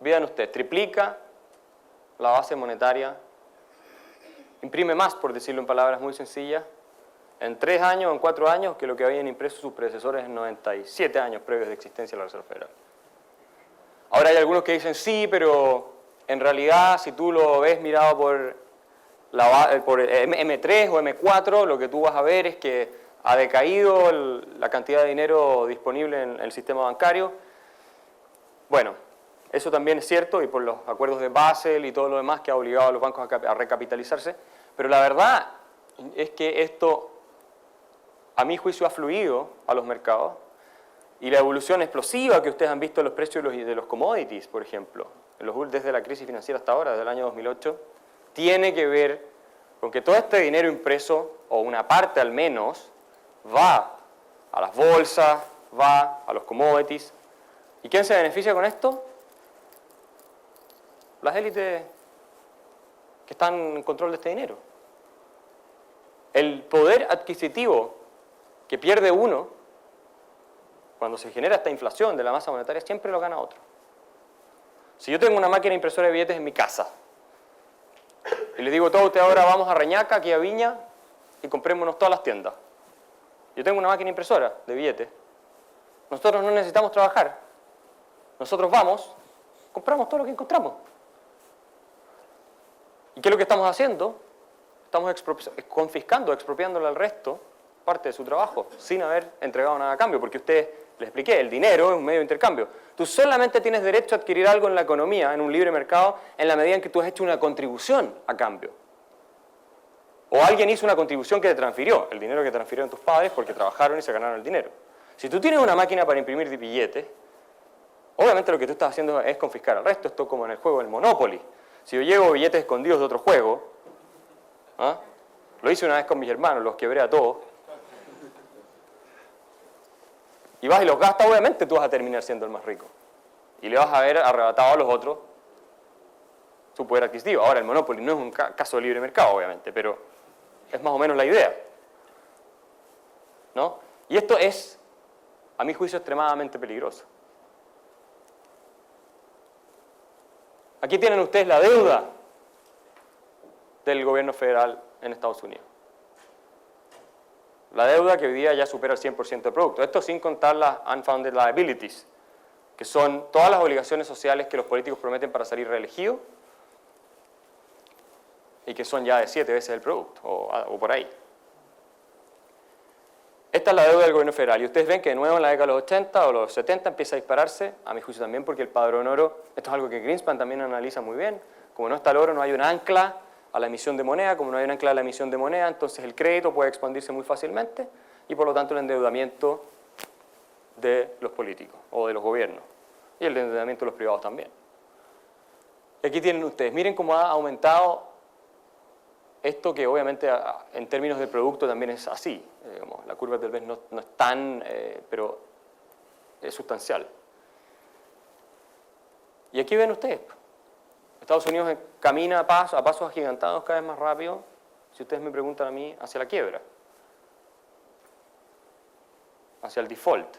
vean ustedes, triplica la base monetaria, imprime más, por decirlo en palabras muy sencillas, en 3 años o en 4 años que lo que habían impreso sus predecesores en 97 años previos de existencia de la Reserva Federal. Ahora hay algunos que dicen sí, pero en realidad si tú lo ves mirado por M3 o M4, lo que tú vas a ver es que ha decaído la cantidad de dinero disponible en el sistema bancario. Bueno, eso también es cierto, y por los acuerdos de Basel y todo lo demás que ha obligado a los bancos a recapitalizarse, pero la verdad es que esto, a mi juicio, ha fluido a los mercados, y la evolución explosiva que ustedes han visto en los precios de los commodities, por ejemplo, desde la crisis financiera hasta ahora, desde el año 2008, tiene que ver con que todo este dinero impreso, o una parte al menos, va a las bolsas, va a los commodities. ¿Y quién se beneficia con esto? Las élites que están en control de este dinero. El poder adquisitivo que pierde uno cuando se genera esta inflación de la masa monetaria siempre lo gana otro. Si yo tengo una máquina impresora de billetes en mi casa y les digo a todos ustedes ahora vamos a Reñaca, aquí a Viña y comprémonos todas las tiendas. Yo tengo una máquina impresora de billetes. Nosotros no necesitamos trabajar. Nosotros vamos, compramos todo lo que encontramos. ¿Y qué es lo que estamos haciendo? Estamos confiscando, expropiándole al resto parte de su trabajo, sin haber entregado nada a cambio, porque ustedes, les expliqué, el dinero es un medio de intercambio. Tú solamente tienes derecho a adquirir algo en la economía, en un libre mercado, en la medida en que tú has hecho una contribución a cambio. O alguien hizo una contribución que te transfirió, el dinero que transfirieron tus padres porque trabajaron y se ganaron el dinero. Si tú tienes una máquina para imprimir billetes, obviamente lo que tú estás haciendo es confiscar al resto. Esto es como en el juego del Monopoly. Si yo llevo billetes escondidos de otro juego, lo hice una vez con mis hermanos, los quebré a todos, y vas y los gastas, obviamente tú vas a terminar siendo el más rico. Y le vas a haber arrebatado a los otros su poder adquisitivo. Ahora, el Monopoly no es un caso de libre mercado, obviamente, pero es más o menos la idea, ¿no? Y esto es, a mi juicio, extremadamente peligroso. Aquí tienen ustedes la deuda del gobierno federal en Estados Unidos. La deuda que hoy día ya supera el 100% del producto. Esto sin contar las unfunded liabilities, que son todas las obligaciones sociales que los políticos prometen para salir reelegidos y que son ya de 7 veces el producto, o por ahí. Esta es la deuda del gobierno federal, y ustedes ven que de nuevo en la década de los 80 o los 70 empieza a dispararse, a mi juicio también, porque el padrón oro, esto es algo que Greenspan también analiza muy bien, como no está el oro, no hay un ancla a la emisión de moneda, como no hay un ancla a la emisión de moneda, entonces el crédito puede expandirse muy fácilmente, y por lo tanto el endeudamiento de los políticos, o de los gobiernos, y el endeudamiento de los privados también. Y aquí tienen ustedes, miren cómo ha aumentado esto, que obviamente en términos de producto también es así. Digamos, la curva del vez no es tan, pero es sustancial. Y aquí ven ustedes, Estados Unidos camina a pasos agigantados cada vez más rápido, si ustedes me preguntan a mí, hacia la quiebra, hacia el default.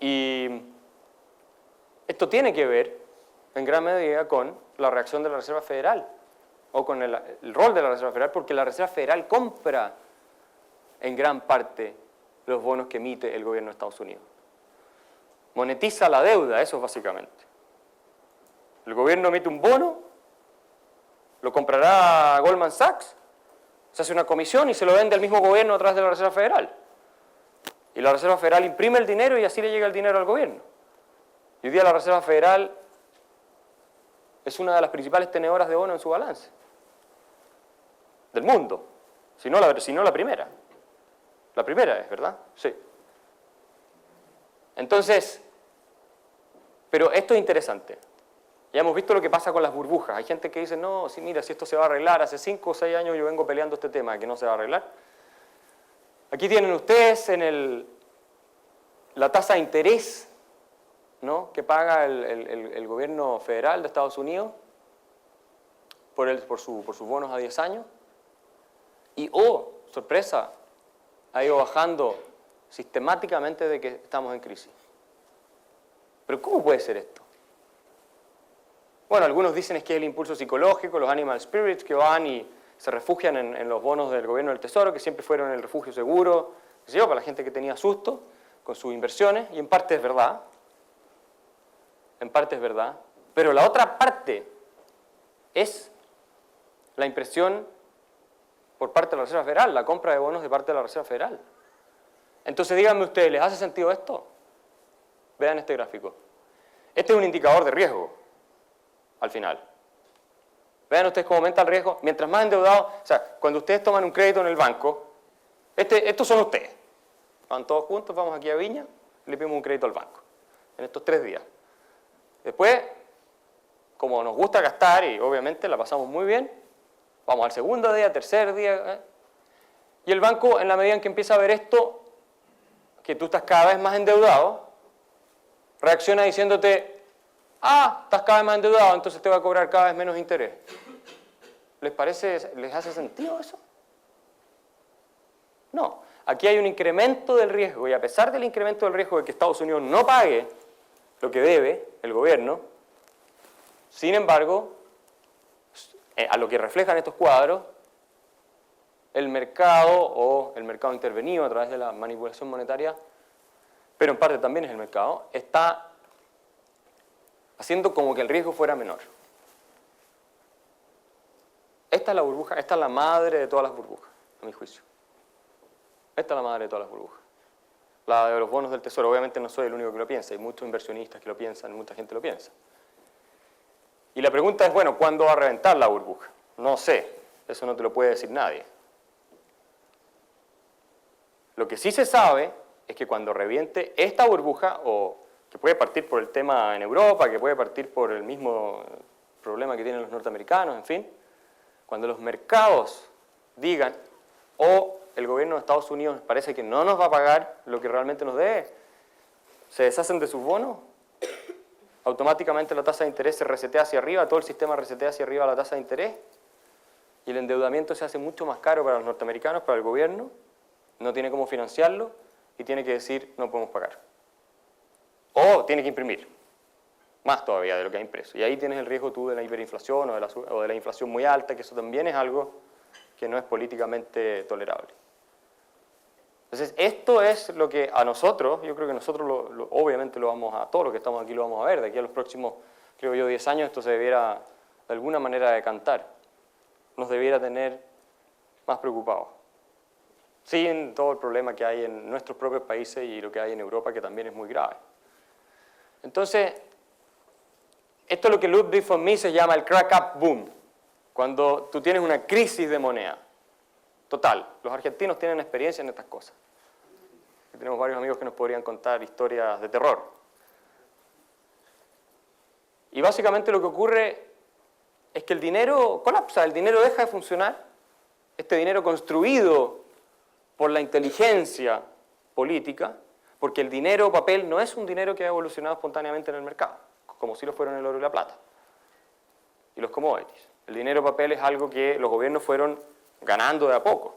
Y esto tiene que ver en gran medida con la reacción de la Reserva Federal, o con el rol de la Reserva Federal, porque la Reserva Federal compra en gran parte los bonos que emite el gobierno de Estados Unidos. Monetiza la deuda, eso es básicamente. El gobierno emite un bono, lo comprará Goldman Sachs, se hace una comisión y se lo vende al mismo gobierno a través de la Reserva Federal. Y la Reserva Federal imprime el dinero y así le llega el dinero al gobierno. Y hoy día la Reserva Federal es una de las principales tenedoras de bonos en su balance del mundo, si no la primera. La primera es, ¿verdad? Sí. Entonces, pero esto es interesante. Ya hemos visto lo que pasa con las burbujas. Hay gente que dice, no, sí, mira, si esto se va a arreglar, hace 5 o 6 años yo vengo peleando este tema de que no se va a arreglar. Aquí tienen ustedes la tasa de interés, ¿no?, que paga el gobierno federal de Estados Unidos por sus bonos a 10 años. Y, oh, sorpresa, ha ido bajando sistemáticamente de que estamos en crisis. ¿Pero cómo puede ser esto? Bueno, algunos dicen es que es el impulso psicológico, los animal spirits que van y se refugian en los bonos del gobierno del Tesoro, que siempre fueron el refugio seguro, qué sé yo, para la gente que tenía susto con sus inversiones, y en parte es verdad. En parte es verdad. Pero la otra parte es la impresión por parte de la Reserva Federal, la compra de bonos de parte de la Reserva Federal. Entonces díganme ustedes, ¿les hace sentido esto? Vean este gráfico. Este es un indicador de riesgo, al final. Vean ustedes cómo aumenta el riesgo. Mientras más endeudados, o sea, cuando ustedes toman un crédito en el banco, estos son ustedes. Van todos juntos, vamos aquí a Viña, le pedimos un crédito al banco, en estos 3 días. Después, como nos gusta gastar y obviamente la pasamos muy bien, vamos al segundo día, tercer día, y el banco, en la medida en que empieza a ver esto, que tú estás cada vez más endeudado, reacciona diciéndote, estás cada vez más endeudado, entonces te va a cobrar cada vez menos interés. ¿Les parece, les hace sentido eso? No. Aquí hay un incremento del riesgo, y a pesar del incremento del riesgo de que Estados Unidos no pague lo que debe el gobierno, sin embargo, a lo que reflejan estos cuadros, el mercado o el mercado intervenido a través de la manipulación monetaria, pero en parte también es el mercado, está haciendo como que el riesgo fuera menor. Esta es la burbuja, esta es la madre de todas las burbujas, a mi juicio. Esta es la madre de todas las burbujas. La de los bonos del Tesoro, obviamente no soy el único que lo piensa, hay muchos inversionistas que lo piensan, mucha gente lo piensa. Y la pregunta es, bueno, ¿cuándo va a reventar la burbuja? No sé, eso no te lo puede decir nadie. Lo que sí se sabe es que cuando reviente esta burbuja, o que puede partir por el tema en Europa, que puede partir por el mismo problema que tienen los norteamericanos, en fin, cuando los mercados digan, el gobierno de Estados Unidos parece que no nos va a pagar lo que realmente nos debe, se deshacen de sus bonos, automáticamente la tasa de interés se resetea hacia arriba, todo el sistema resetea hacia arriba la tasa de interés, y el endeudamiento se hace mucho más caro para los norteamericanos, para el gobierno, no tiene cómo financiarlo, y tiene que decir, no podemos pagar. O tiene que imprimir más todavía de lo que hay impreso. Y ahí tienes el riesgo tú de la hiperinflación o de la inflación muy alta, que eso también es algo que no es políticamente tolerable. Entonces, esto es lo que a nosotros, yo creo que nosotros obviamente lo vamos a, todos los que estamos aquí lo vamos a ver, de aquí a los próximos, creo yo, 10 años, esto se debiera de alguna manera decantar, nos debiera tener más preocupados. Sin todo el problema que hay en nuestros propios países y lo que hay en Europa, que también es muy grave. Entonces, esto es lo que Ludwig von Mises llama el crack-up boom, cuando tú tienes una crisis de moneda. Total, los argentinos tienen experiencia en estas cosas. Tenemos varios amigos que nos podrían contar historias de terror. Y básicamente lo que ocurre es que el dinero colapsa, el dinero deja de funcionar. Este dinero construido por la inteligencia política, porque el dinero papel no es un dinero que ha evolucionado espontáneamente en el mercado, como si lo fueron el oro y la plata, y los commodities. El dinero papel es algo que los gobiernos fueron ganando de a poco,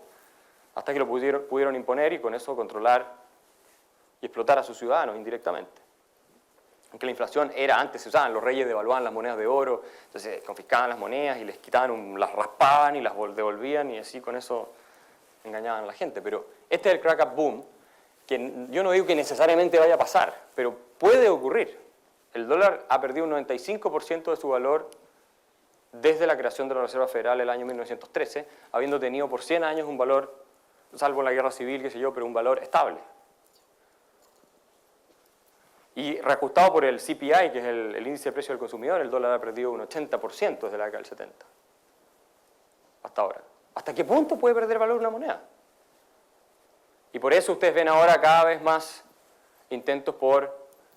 hasta que lo pudieron imponer y con eso controlar y explotar a sus ciudadanos indirectamente. Aunque la inflación era antes, se usaban, los reyes devaluaban las monedas de oro, entonces confiscaban las monedas y les quitaban, las raspaban y las devolvían y así con eso engañaban a la gente. Pero este es el crack-up boom, que yo no digo que necesariamente vaya a pasar, pero puede ocurrir. El dólar ha perdido un 95% de su valor desde la creación de la Reserva Federal el año 1913, habiendo tenido por 100 años un valor, salvo en la guerra civil, qué sé yo, pero un valor estable. Y reajustado por el CPI, que es el índice de precio del consumidor, el dólar ha perdido un 80% desde la década del 70. Hasta ahora. ¿Hasta qué punto puede perder valor una moneda? Y por eso ustedes ven ahora cada vez más intentos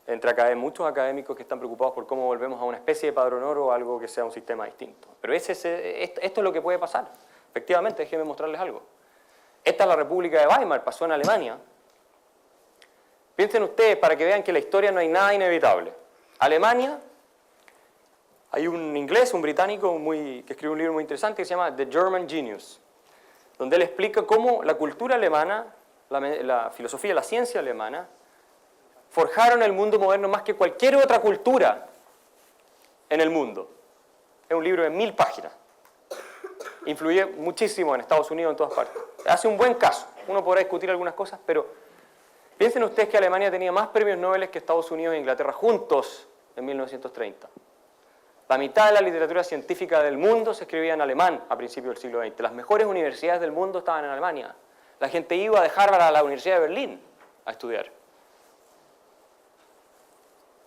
entre muchos académicos que están preocupados por cómo volvemos a una especie de padrón oro o algo que sea un sistema distinto. Pero esto es lo que puede pasar. Efectivamente, déjenme mostrarles algo. Esta es la República de Weimar, pasó en Alemania. Piensen ustedes, para que vean que en la historia no hay nada inevitable. Alemania, hay un inglés, un británico que escribe un libro muy interesante que se llama The German Genius, donde él explica cómo la cultura alemana, la filosofía, la ciencia alemana, forjaron el mundo moderno más que cualquier otra cultura en el mundo. Es un libro de 1000 páginas. Influye muchísimo en Estados Unidos, en todas partes. Hace un buen caso. Uno podrá discutir algunas cosas, pero piensen ustedes que Alemania tenía más premios Nobel que Estados Unidos e Inglaterra juntos en 1930. La mitad de la literatura científica del mundo se escribía en alemán a principios del siglo XX. Las mejores universidades del mundo estaban en Alemania. La gente iba de Harvard a la Universidad de Berlín a estudiar.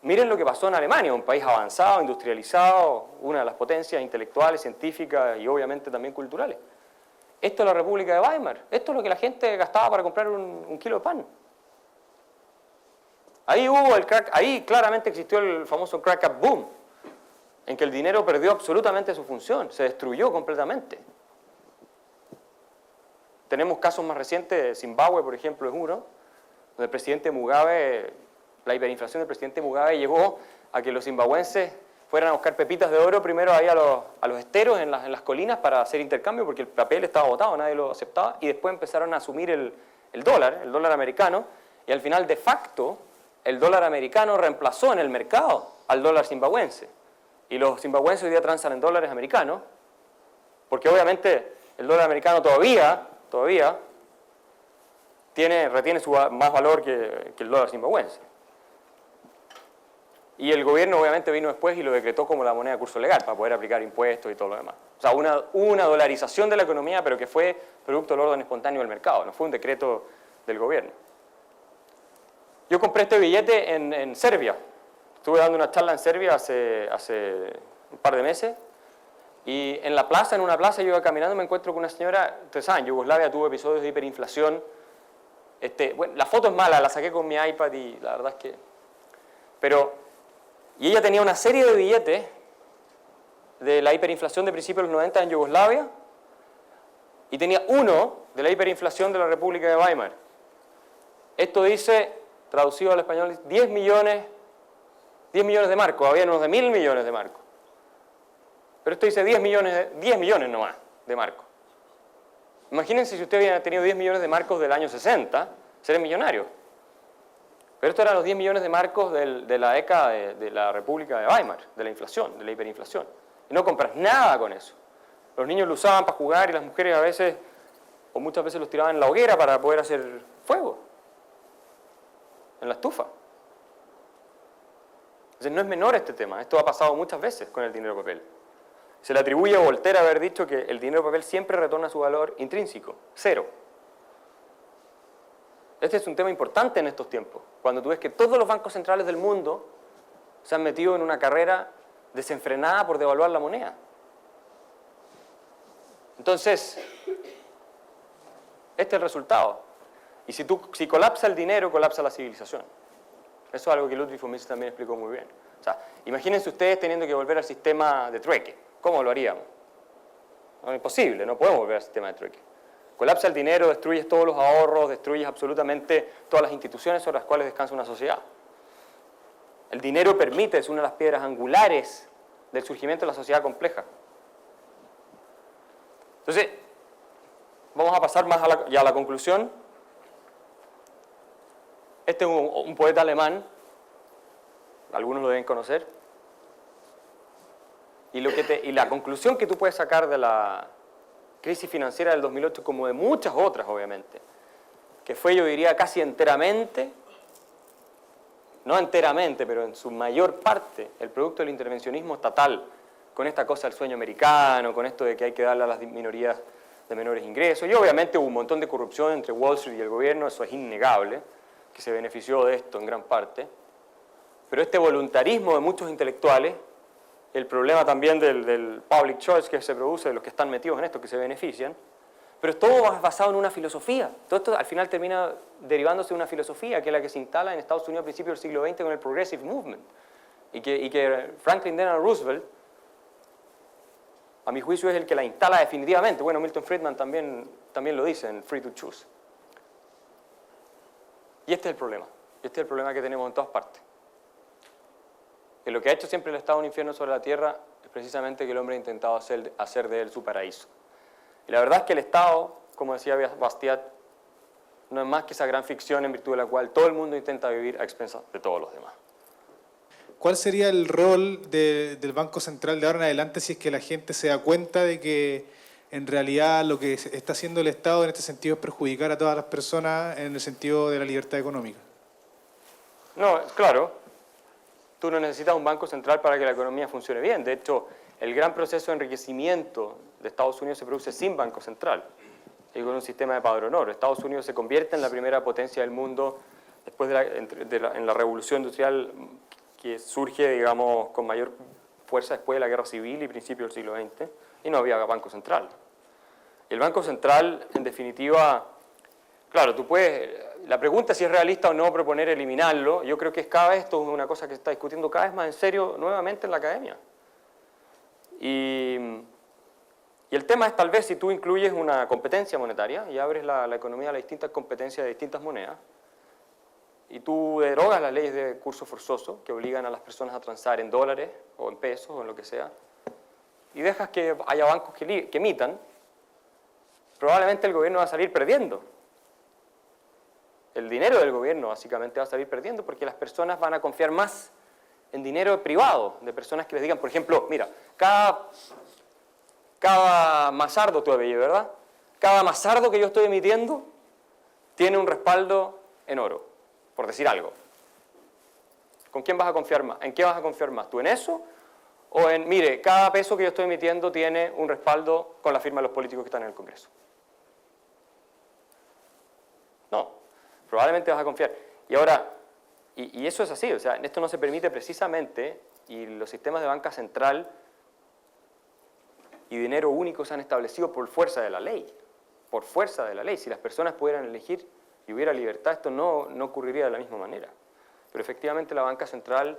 Miren lo que pasó en Alemania, un país avanzado, industrializado, una de las potencias intelectuales, científicas y obviamente también culturales. Esto es la República de Weimar. Esto es lo que la gente gastaba para comprar un kilo de pan. Ahí claramente existió el famoso crack-up boom, en que el dinero perdió absolutamente su función, se destruyó completamente. Tenemos casos más recientes, Zimbabue, por ejemplo, es uno, donde el presidente Mugabe, la hiperinflación del presidente Mugabe llevó a que los zimbabuenses fueran a buscar pepitas de oro primero ahí a los esteros en las colinas para hacer intercambio, porque el papel estaba botado, nadie lo aceptaba, y después empezaron a asumir el dólar americano, y al final, de facto, el dólar americano reemplazó en el mercado al dólar zimbabuense. Y los zimbabuenses hoy día transan en dólares americanos, porque obviamente el dólar americano todavía retiene más valor que el dólar zimbabuense. Y el gobierno obviamente vino después y lo decretó como la moneda de curso legal para poder aplicar impuestos y todo lo demás. O sea, una dolarización de la economía, pero que fue producto del orden espontáneo del mercado, no fue un decreto del gobierno. Yo compré este billete en Serbia. Estuve dando una charla en Serbia hace un par de meses. Y en una plaza yo iba caminando y me encuentro con una señora. Ustedes saben, Yugoslavia tuvo episodios de hiperinflación. Bueno, la foto es mala, la saqué con mi iPad y la verdad es que... Y ella tenía una serie de billetes de la hiperinflación de principios de los 90 en Yugoslavia. Y tenía uno de la hiperinflación de la República de Weimar. Esto dice, traducido al español, 10 millones de marcos. Había unos de 1000 millones de marcos. Pero esto dice 10 millones nomás de marcos. Imagínense si usted hubiera tenido 10 millones de marcos del año 60, sería millonario. Pero esto eran los 10 millones de marcos de la década de la República de Weimar, de la inflación, de la hiperinflación. Y no compras nada con eso. Los niños lo usaban para jugar y las mujeres a veces, o muchas veces los tiraban en la hoguera para poder hacer fuego, en la estufa. Entonces no es menor este tema, esto ha pasado muchas veces con el dinero papel. Se le atribuye a Voltaire haber dicho que el dinero papel siempre retorna su valor intrínseco, cero. Este es un tema importante en estos tiempos, cuando tú ves que todos los bancos centrales del mundo se han metido en una carrera desenfrenada por devaluar la moneda. Entonces, este es el resultado. Y si colapsa el dinero, colapsa la civilización. Eso es algo que Ludwig von Mises también explicó muy bien. O sea, imagínense ustedes teniendo que volver al sistema de trueque. ¿Cómo lo haríamos? No, es imposible, no podemos volver al sistema de trueque. Colapsa el dinero, destruyes todos los ahorros, destruyes absolutamente todas las instituciones sobre las cuales descansa una sociedad. El dinero permite, es una de las piedras angulares del surgimiento de la sociedad compleja. Entonces, vamos a pasar más ya a la conclusión. Este es un poeta alemán, algunos lo deben conocer, y la conclusión que tú puedes sacar de la crisis financiera del 2008, como de muchas otras obviamente, que fue, yo diría, casi enteramente, no enteramente, pero en su mayor parte, el producto del intervencionismo estatal, con esta cosa del sueño americano, con esto de que hay que darle a las minorías de menores ingresos, y obviamente hubo un montón de corrupción entre Wall Street y el gobierno, eso es innegable, que se benefició de esto en gran parte, pero este voluntarismo de muchos intelectuales, el problema también del public choice que se produce, de los que están metidos en esto, que se benefician, pero es todo basado en una filosofía. Todo esto al final termina derivándose de una filosofía, que es la que se instala en Estados Unidos a principios del siglo XX con el Progressive Movement, y que Franklin Delano Roosevelt, a mi juicio, es el que la instala definitivamente. Bueno, Milton Friedman también lo dice en Free to Choose. Y este es el problema. Este es el problema que tenemos en todas partes. Que lo que ha hecho siempre el Estado un infierno sobre la tierra es precisamente que el hombre ha intentado hacer de él su paraíso. Y la verdad es que el Estado, como decía Bastiat, no es más que esa gran ficción en virtud de la cual todo el mundo intenta vivir a expensas de todos los demás. ¿Cuál sería el rol del Banco Central de ahora en adelante si es que la gente se da cuenta de que en realidad lo que está haciendo el Estado en este sentido es perjudicar a todas las personas en el sentido de la libertad económica? No, claro. Tú no necesitas un banco central para que la economía funcione bien. De hecho, el gran proceso de enriquecimiento de Estados Unidos se produce sin banco central y con un sistema de padrón oro. Estados Unidos se convierte en la primera potencia del mundo después en la revolución industrial que surge, digamos, con mayor fuerza después de la guerra civil y principios del siglo XX, y no había banco central. Y el banco central, en definitiva, claro, tú puedes, la pregunta es si es realista o no proponer eliminarlo. Yo creo que esto es una cosa que se está discutiendo cada vez más en serio nuevamente en la academia. Y el tema es tal vez si tú incluyes una competencia monetaria y abres la economía a las distintas competencias de distintas monedas, y tú derogas las leyes de curso forzoso que obligan a las personas a transar en dólares o en pesos o en lo que sea, y dejas que haya bancos que emitan, probablemente el gobierno va a salir perdiendo. El dinero del gobierno básicamente va a salir perdiendo porque las personas van a confiar más en dinero privado, de personas que les digan, por ejemplo, mira, cada mazardo, tu apellido, ¿verdad? Cada mazardo que yo estoy emitiendo tiene un respaldo en oro, por decir algo. ¿Con quién vas a confiar más? ¿En qué vas a confiar más? ¿Tú en eso? O en, mire, cada peso que yo estoy emitiendo tiene un respaldo con la firma de los políticos que están en el Congreso. No, probablemente vas a confiar. Y ahora, y eso es así, o sea, esto no se permite precisamente, y los sistemas de banca central y dinero único se han establecido por fuerza de la ley. Por fuerza de la ley. Si las personas pudieran elegir y hubiera libertad, esto no ocurriría de la misma manera. Pero efectivamente la banca central,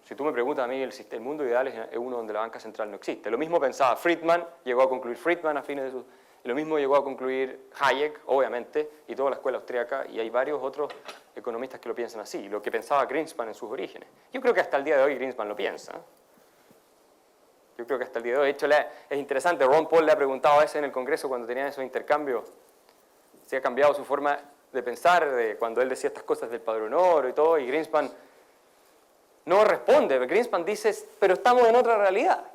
si tú me preguntas a mí, el mundo ideal es uno donde la banca central no existe. Lo mismo pensaba Friedman, llegó a concluir Friedman a fines de su... Lo mismo llegó a concluir Hayek, obviamente, y toda la escuela austríaca, y hay varios otros economistas que lo piensan así, lo que pensaba Greenspan en sus orígenes. Yo creo que hasta el día de hoy Greenspan lo piensa. Yo creo que hasta el día de hoy, de hecho, es interesante, Ron Paul le ha preguntado a veces en el Congreso cuando tenían esos intercambios, si ha cambiado su forma de pensar cuando él decía estas cosas del padrón oro y todo, y Greenspan no responde. Greenspan dice, pero estamos en otra realidad.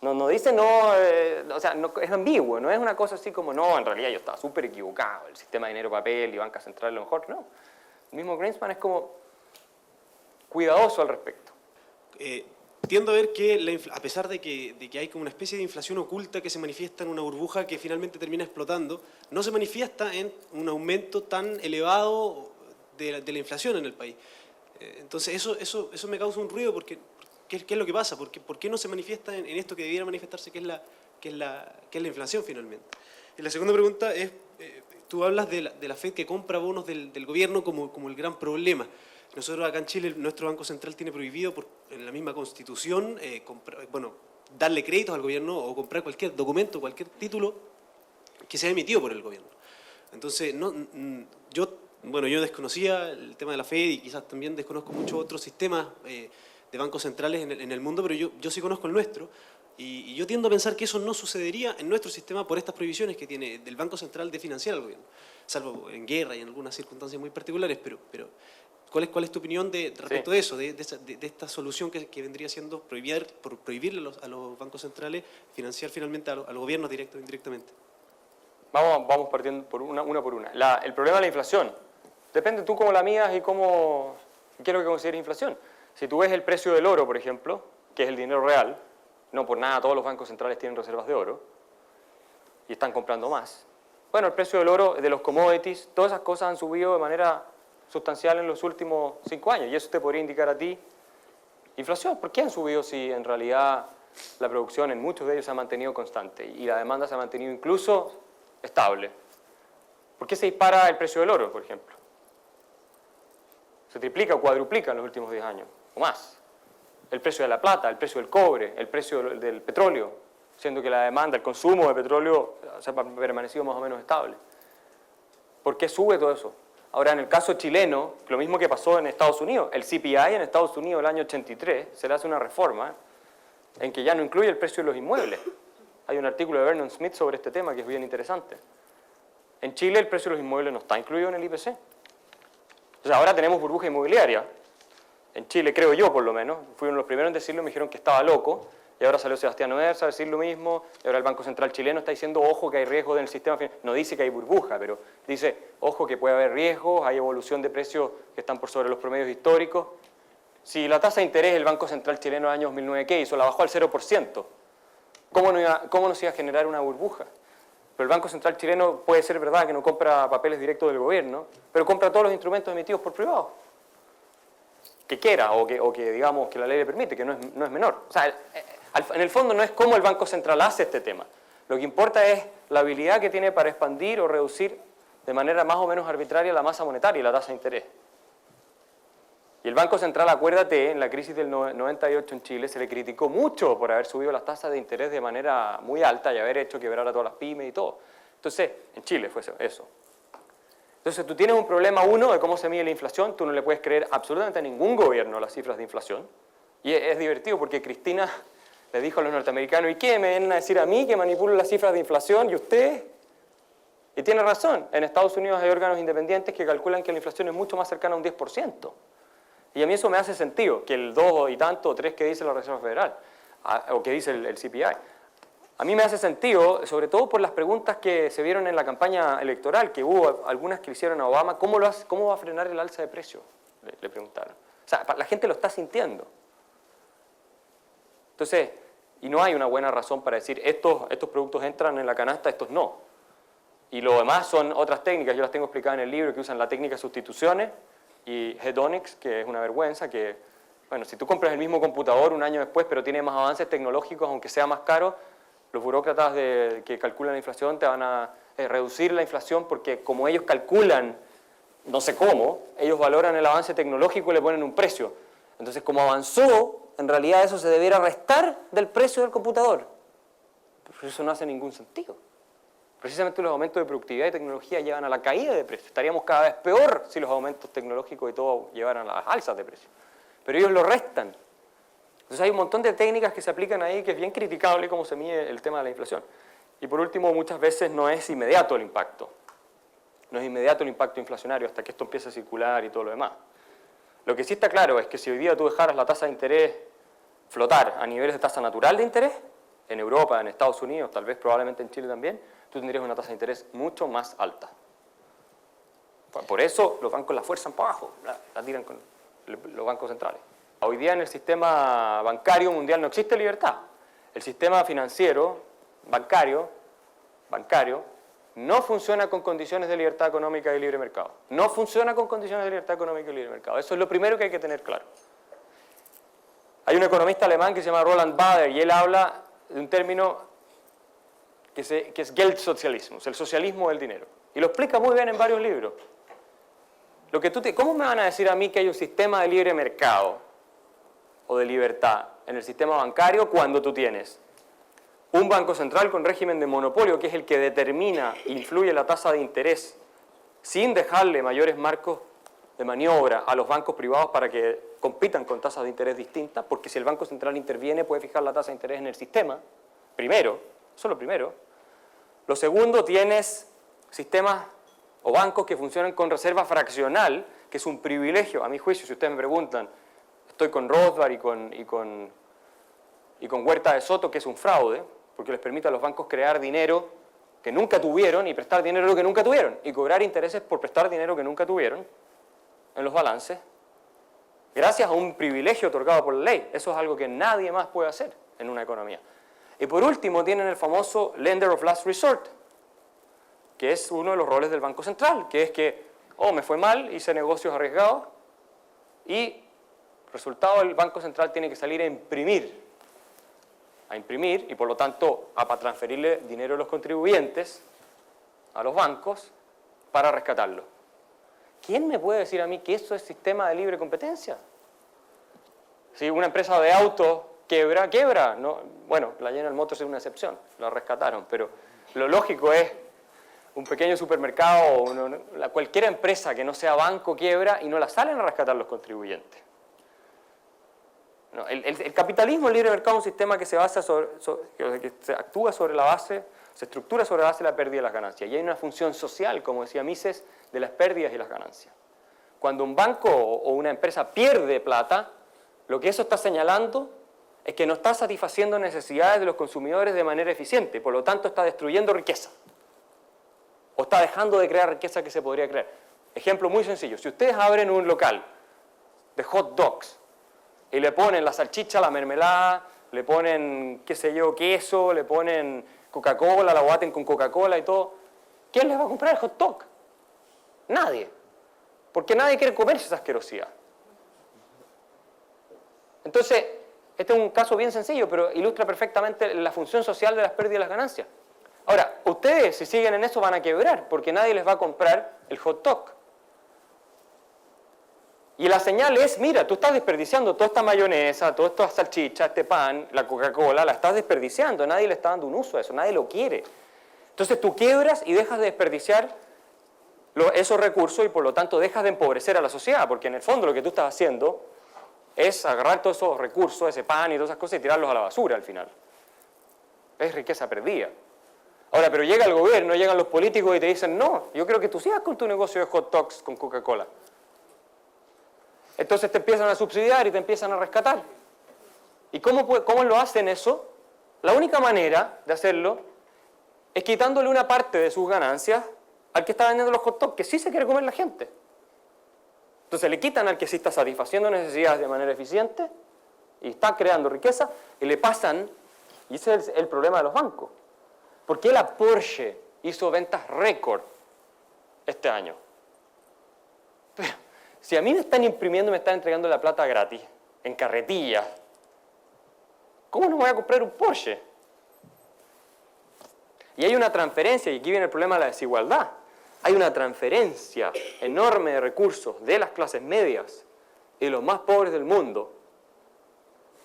No dice no, o sea, no, es ambiguo, no es una cosa así como, no, en realidad yo estaba súper equivocado, el sistema de dinero papel y banca central a lo mejor, no. El mismo Greenspan es como cuidadoso al respecto. Tiendo a ver que, a pesar de que hay como una especie de inflación oculta que se manifiesta en una burbuja que finalmente termina explotando, no se manifiesta en un aumento tan elevado de la inflación en el país. Entonces eso me causa un ruido porque ¿qué es lo que pasa? ¿Por qué no se manifiesta en esto que debiera manifestarse, que es la inflación finalmente? Y la segunda pregunta es, tú hablas de la Fed que compra bonos del gobierno como el gran problema. Nosotros acá en Chile, nuestro Banco Central tiene prohibido en la misma Constitución darle créditos al gobierno o comprar cualquier documento, cualquier título que sea emitido por el gobierno. Entonces, yo desconocía el tema de la Fed y quizás también desconozco muchos otros sistemas de bancos centrales en el mundo, pero yo sí conozco el nuestro. Y yo tiendo a pensar que eso no sucedería en nuestro sistema por estas prohibiciones que tiene del Banco Central de financiar al gobierno, salvo en guerra y en algunas circunstancias muy particulares, pero ¿cuál es tu opinión respecto de eso, de esta solución que vendría siendo prohibirle a los bancos centrales financiar finalmente a los gobiernos directo o indirectamente? Vamos partiendo por una por una. El problema de la inflación, depende tú cómo la mías y qué es lo que consideres inflación. Si tú ves el precio del oro, por ejemplo, que es el dinero real, no por nada todos los bancos centrales tienen reservas de oro y están comprando más. Bueno, el precio del oro, de los commodities, todas esas cosas han subido de manera sustancial en los últimos 5 años y eso te podría indicar a ti inflación. ¿Por qué han subido si en realidad la producción en muchos de ellos se ha mantenido constante y la demanda se ha mantenido incluso estable? ¿Por qué se dispara el precio del oro, por ejemplo? Se triplica o cuadruplica en los últimos 10 años o más. El precio de la plata, el precio del cobre, el precio del petróleo, siendo que la demanda, el consumo de petróleo se ha permanecido más o menos estable. ¿Por qué sube todo eso? Ahora, en el caso chileno, lo mismo que pasó en Estados Unidos, el CPI en Estados Unidos el año 83, se le hace una reforma en que ya no incluye el precio de los inmuebles. Hay un artículo de Vernon Smith sobre este tema que es bien interesante. En Chile el precio de los inmuebles no está incluido en el IPC. Entonces ahora tenemos burbuja inmobiliaria. En Chile, creo yo por lo menos, fui uno de los primeros en decirlo, me dijeron que estaba loco, y ahora salió Sebastián Oerza a decir lo mismo, y ahora el Banco Central chileno está diciendo, ojo, que hay riesgos en el sistema financiero. No dice que hay burbuja, pero dice, ojo, que puede haber riesgos, hay evolución de precios que están por sobre los promedios históricos. Si la tasa de interés del Banco Central chileno en el año 2009, ¿qué hizo? La bajó al 0%. ¿Cómo no se iba a generar una burbuja? Pero el Banco Central chileno puede ser verdad que no compra papeles directos del gobierno, pero compra todos los instrumentos emitidos por privados. Que quiera o que digamos que la ley le permite, que no es menor. O sea, en el fondo no es cómo el Banco Central hace este tema. Lo que importa es la habilidad que tiene para expandir o reducir de manera más o menos arbitraria la masa monetaria y la tasa de interés. Y el Banco Central, acuérdate, en la crisis del 98 en Chile se le criticó mucho por haber subido las tasas de interés de manera muy alta y haber hecho quebrar a todas las pymes y todo. Entonces, en Chile fue eso. Entonces, tú tienes un problema, uno, de cómo se mide la inflación. Tú no le puedes creer absolutamente a ningún gobierno las cifras de inflación. Y es divertido porque Cristina le dijo a los norteamericanos, ¿y qué? ¿Me vienen a decir a mí que manipulo las cifras de inflación? ¿Y usted? Y tiene razón. En Estados Unidos hay órganos independientes que calculan que la inflación es mucho más cercana a un 10%. Y a mí eso me hace sentido, que el 2 y tanto o 3 que dice la Reserva Federal, o que dice el CPI. A mí me hace sentido, sobre todo por las preguntas que se vieron en la campaña electoral, que hubo algunas que le hicieron a Obama, ¿cómo va a frenar el alza de precios? Le preguntaron. O sea, la gente lo está sintiendo. Entonces, y no hay una buena razón para decir, estos productos entran en la canasta, estos no. Y lo demás son otras técnicas, yo las tengo explicadas en el libro, que usan la técnica de sustituciones y hedonics, que es una vergüenza, que, bueno, si tú compras el mismo computador un año después, pero tiene más avances tecnológicos, aunque sea más caro, los burócratas que calculan la inflación te van a reducir la inflación porque como ellos calculan, no sé cómo, ellos valoran el avance tecnológico y le ponen un precio. Entonces, como avanzó, en realidad eso se debiera restar del precio del computador. Pero eso no hace ningún sentido. Precisamente los aumentos de productividad y tecnología llevan a la caída de precios. Estaríamos cada vez peor si los aumentos tecnológicos y todo llevaran a las alzas de precios. Pero ellos lo restan. Entonces hay un montón de técnicas que se aplican ahí que es bien criticable cómo se mide el tema de la inflación. Y por último, muchas veces no es inmediato el impacto. No es inmediato el impacto inflacionario hasta que esto empiece a circular y todo lo demás. Lo que sí está claro es que si hoy día tú dejaras la tasa de interés flotar a niveles de tasa natural de interés, en Europa, en Estados Unidos, tal vez probablemente en Chile también, tú tendrías una tasa de interés mucho más alta. Por eso los bancos la fuerzan para abajo, la tiran con los bancos centrales. Hoy día en el sistema bancario mundial no existe libertad. El sistema financiero, bancario, no funciona con condiciones de libertad económica y libre mercado. No funciona con condiciones de libertad económica y libre mercado. Eso es lo primero que hay que tener claro. Hay un economista alemán que se llama Roland Bader y él habla de un término que es Geldsozialismus, el socialismo del dinero. Y lo explica muy bien en varios libros. ¿Cómo me van a decir a mí que hay un sistema de libre mercado o de libertad en el sistema bancario cuando tú tienes un banco central con régimen de monopolio, que es el que determina e influye la tasa de interés, sin dejarle mayores marcos de maniobra a los bancos privados para que compitan con tasas de interés distintas? Porque si el Banco Central interviene, puede fijar la tasa de interés en el sistema, primero, eso es lo primero. Lo segundo, tienes sistemas o bancos que funcionan con reserva fraccional, que es un privilegio, a mi juicio, si ustedes me preguntan, estoy con Rothbard y con Huerta de Soto, que es un fraude, porque les permite a los bancos crear dinero que nunca tuvieron y prestar dinero que nunca tuvieron, y cobrar intereses por prestar dinero que nunca tuvieron en los balances, gracias a un privilegio otorgado por la ley. Eso es algo que nadie más puede hacer en una economía. Y por último tienen el famoso lender of last resort, que es uno de los roles del Banco Central, que es que, me fue mal, hice negocios arriesgados, y resultado el Banco Central tiene que salir a imprimir, y por lo tanto para transferirle dinero a los contribuyentes, a los bancos, para rescatarlo. ¿Quién me puede decir a mí que eso es sistema de libre competencia? Si una empresa de autos quiebra, no, bueno, la General Motors es una excepción, la rescataron, pero lo lógico es un pequeño supermercado o cualquier empresa que no sea banco quiebra y no la salen a rescatar los contribuyentes. No, el capitalismo, el libre mercado, es un sistema que se basa que se actúa sobre la base, se estructura sobre la base de la pérdida y las ganancias. Y hay una función social, como decía Mises, de las pérdidas y las ganancias. Cuando un banco o una empresa pierde plata, lo que eso está señalando es que no está satisfaciendo necesidades de los consumidores de manera eficiente, por lo tanto está destruyendo riqueza. O está dejando de crear riqueza que se podría crear. Ejemplo muy sencillo, si ustedes abren un local de hot dogs y le ponen la salchicha, la mermelada, le ponen, qué sé yo, queso, le ponen Coca-Cola, la baten con Coca-Cola y todo, ¿quién les va a comprar el hot dog? Nadie. Porque nadie quiere comerse esa asquerosidad. Entonces, este es un caso bien sencillo, pero ilustra perfectamente la función social de las pérdidas y las ganancias. Ahora, ustedes, si siguen en eso, van a quebrar, porque nadie les va a comprar el hot dog. Y la señal es, mira, tú estás desperdiciando toda esta mayonesa, toda esta salchicha, este pan, la Coca-Cola, la estás desperdiciando, nadie le está dando un uso a eso, nadie lo quiere. Entonces tú quiebras y dejas de desperdiciar esos recursos y por lo tanto dejas de empobrecer a la sociedad, porque en el fondo lo que tú estás haciendo es agarrar todos esos recursos, ese pan y todas esas cosas y tirarlos a la basura al final. Es riqueza perdida. Ahora, pero llega el gobierno, llegan los políticos y te dicen, no, yo creo que tú sigas con tu negocio de hot dogs con Coca-Cola. Entonces te empiezan a subsidiar y te empiezan a rescatar. ¿Y cómo lo hacen eso? La única manera de hacerlo es quitándole una parte de sus ganancias al que está vendiendo los hot dogs, que sí se quiere comer la gente. Entonces le quitan al que sí está satisfaciendo necesidades de manera eficiente y está creando riqueza, y le pasan, y ese es el problema de los bancos. ¿Por qué la Porsche hizo ventas récord este año? Pero, si a mí me están imprimiendo y me están entregando la plata gratis, en carretillas, ¿cómo no voy a comprar un Porsche? Y hay una transferencia, y aquí viene el problema de la desigualdad. Hay una transferencia enorme de recursos de las clases medias y de los más pobres del mundo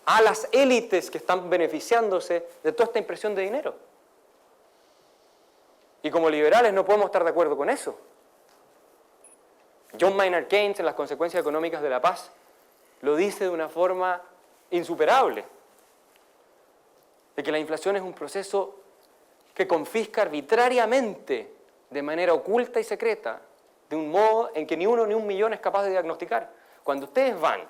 a las élites que están beneficiándose de toda esta impresión de dinero. Y como liberales no podemos estar de acuerdo con eso. John Maynard Keynes, en Las consecuencias económicas de la paz, lo dice de una forma insuperable, de que la inflación es un proceso que confisca arbitrariamente de manera oculta y secreta, de un modo en que ni uno ni un millón es capaz de diagnosticar. Cuando ustedes van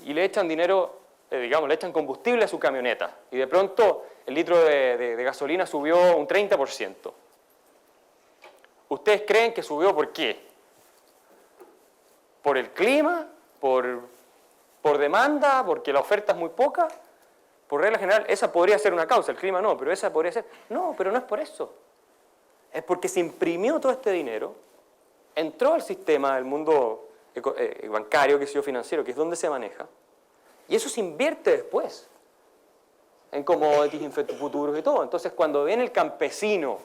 y le echan dinero, digamos, le echan combustible a su camioneta y de pronto el litro de gasolina subió un 30%. ¿Ustedes creen que subió por qué? ¿Por el clima? ¿Por demanda? ¿Porque la oferta es muy poca? Por regla general, esa podría ser una causa, el clima no, pero esa podría ser... No, pero no es por eso. Es porque se imprimió todo este dinero, entró al sistema del mundo bancario, que es financiero, que es donde se maneja, y eso se invierte después en commodities, en futuros y todo. Entonces, cuando viene el campesino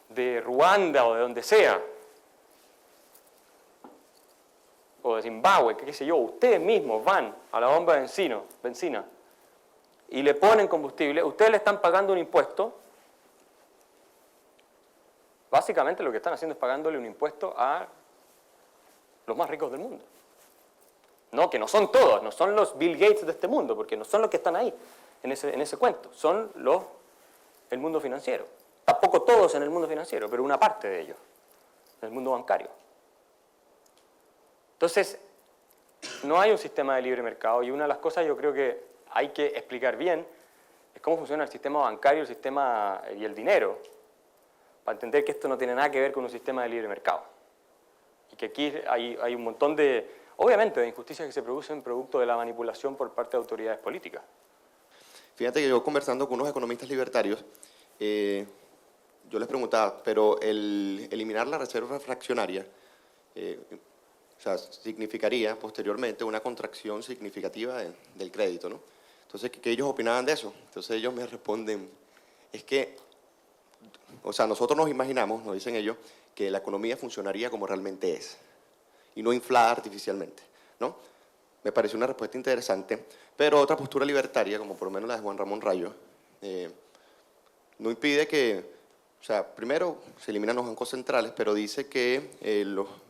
de Ruanda o de donde sea, o de Zimbabue, qué sé yo, ustedes mismos van a la bomba de benzina y le ponen combustible, ustedes le están pagando un impuesto. Básicamente lo que están haciendo es pagándole un impuesto a los más ricos del mundo. No, que no son todos, no son los Bill Gates de este mundo, porque no son los que están ahí en ese cuento, son el mundo financiero. Tampoco todos en el mundo financiero, pero una parte de ellos, en el mundo bancario. Entonces, no hay un sistema de libre mercado y una de las cosas yo creo que hay que explicar bien es cómo funciona el sistema bancario, el sistema y el dinero, para entender que esto no tiene nada que ver con un sistema de libre mercado. Y que aquí hay un montón de, obviamente, de injusticias que se producen producto de la manipulación por parte de autoridades políticas. Fíjate que yo conversando con unos economistas libertarios, yo les preguntaba, pero el eliminar la reserva fraccionaria, o sea, significaría posteriormente una contracción significativa del crédito, ¿no? Entonces, ¿qué ellos opinaban de eso? Entonces ellos me responden, es que, o sea, nosotros nos imaginamos, nos dicen ellos, que la economía funcionaría como realmente es y no inflada artificialmente, ¿no? Me pareció una respuesta interesante, pero otra postura libertaria, como por lo menos la de Juan Ramón Rayo, no impide que, o sea, primero se eliminan los bancos centrales, pero dice que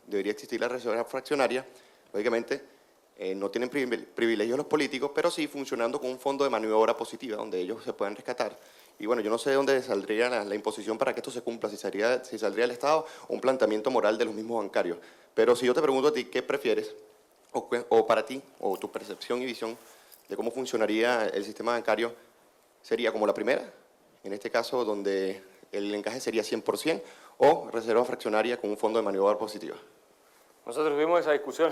debería existir la reserva fraccionaria, lógicamente no tienen privilegios los políticos, pero sí funcionando con un fondo de maniobra positiva, donde ellos se puedan rescatar. Y bueno, yo no sé de dónde saldría la imposición para que esto se cumpla, si saldría del Estado o un planteamiento moral de los mismos bancarios. Pero si yo te pregunto a ti, ¿qué prefieres? O para ti, o tu percepción y visión de cómo funcionaría el sistema bancario, ¿sería como la primera? En este caso, donde el encaje sería 100%, o reserva fraccionaria con un fondo de maniobra positiva. Nosotros tuvimos esa discusión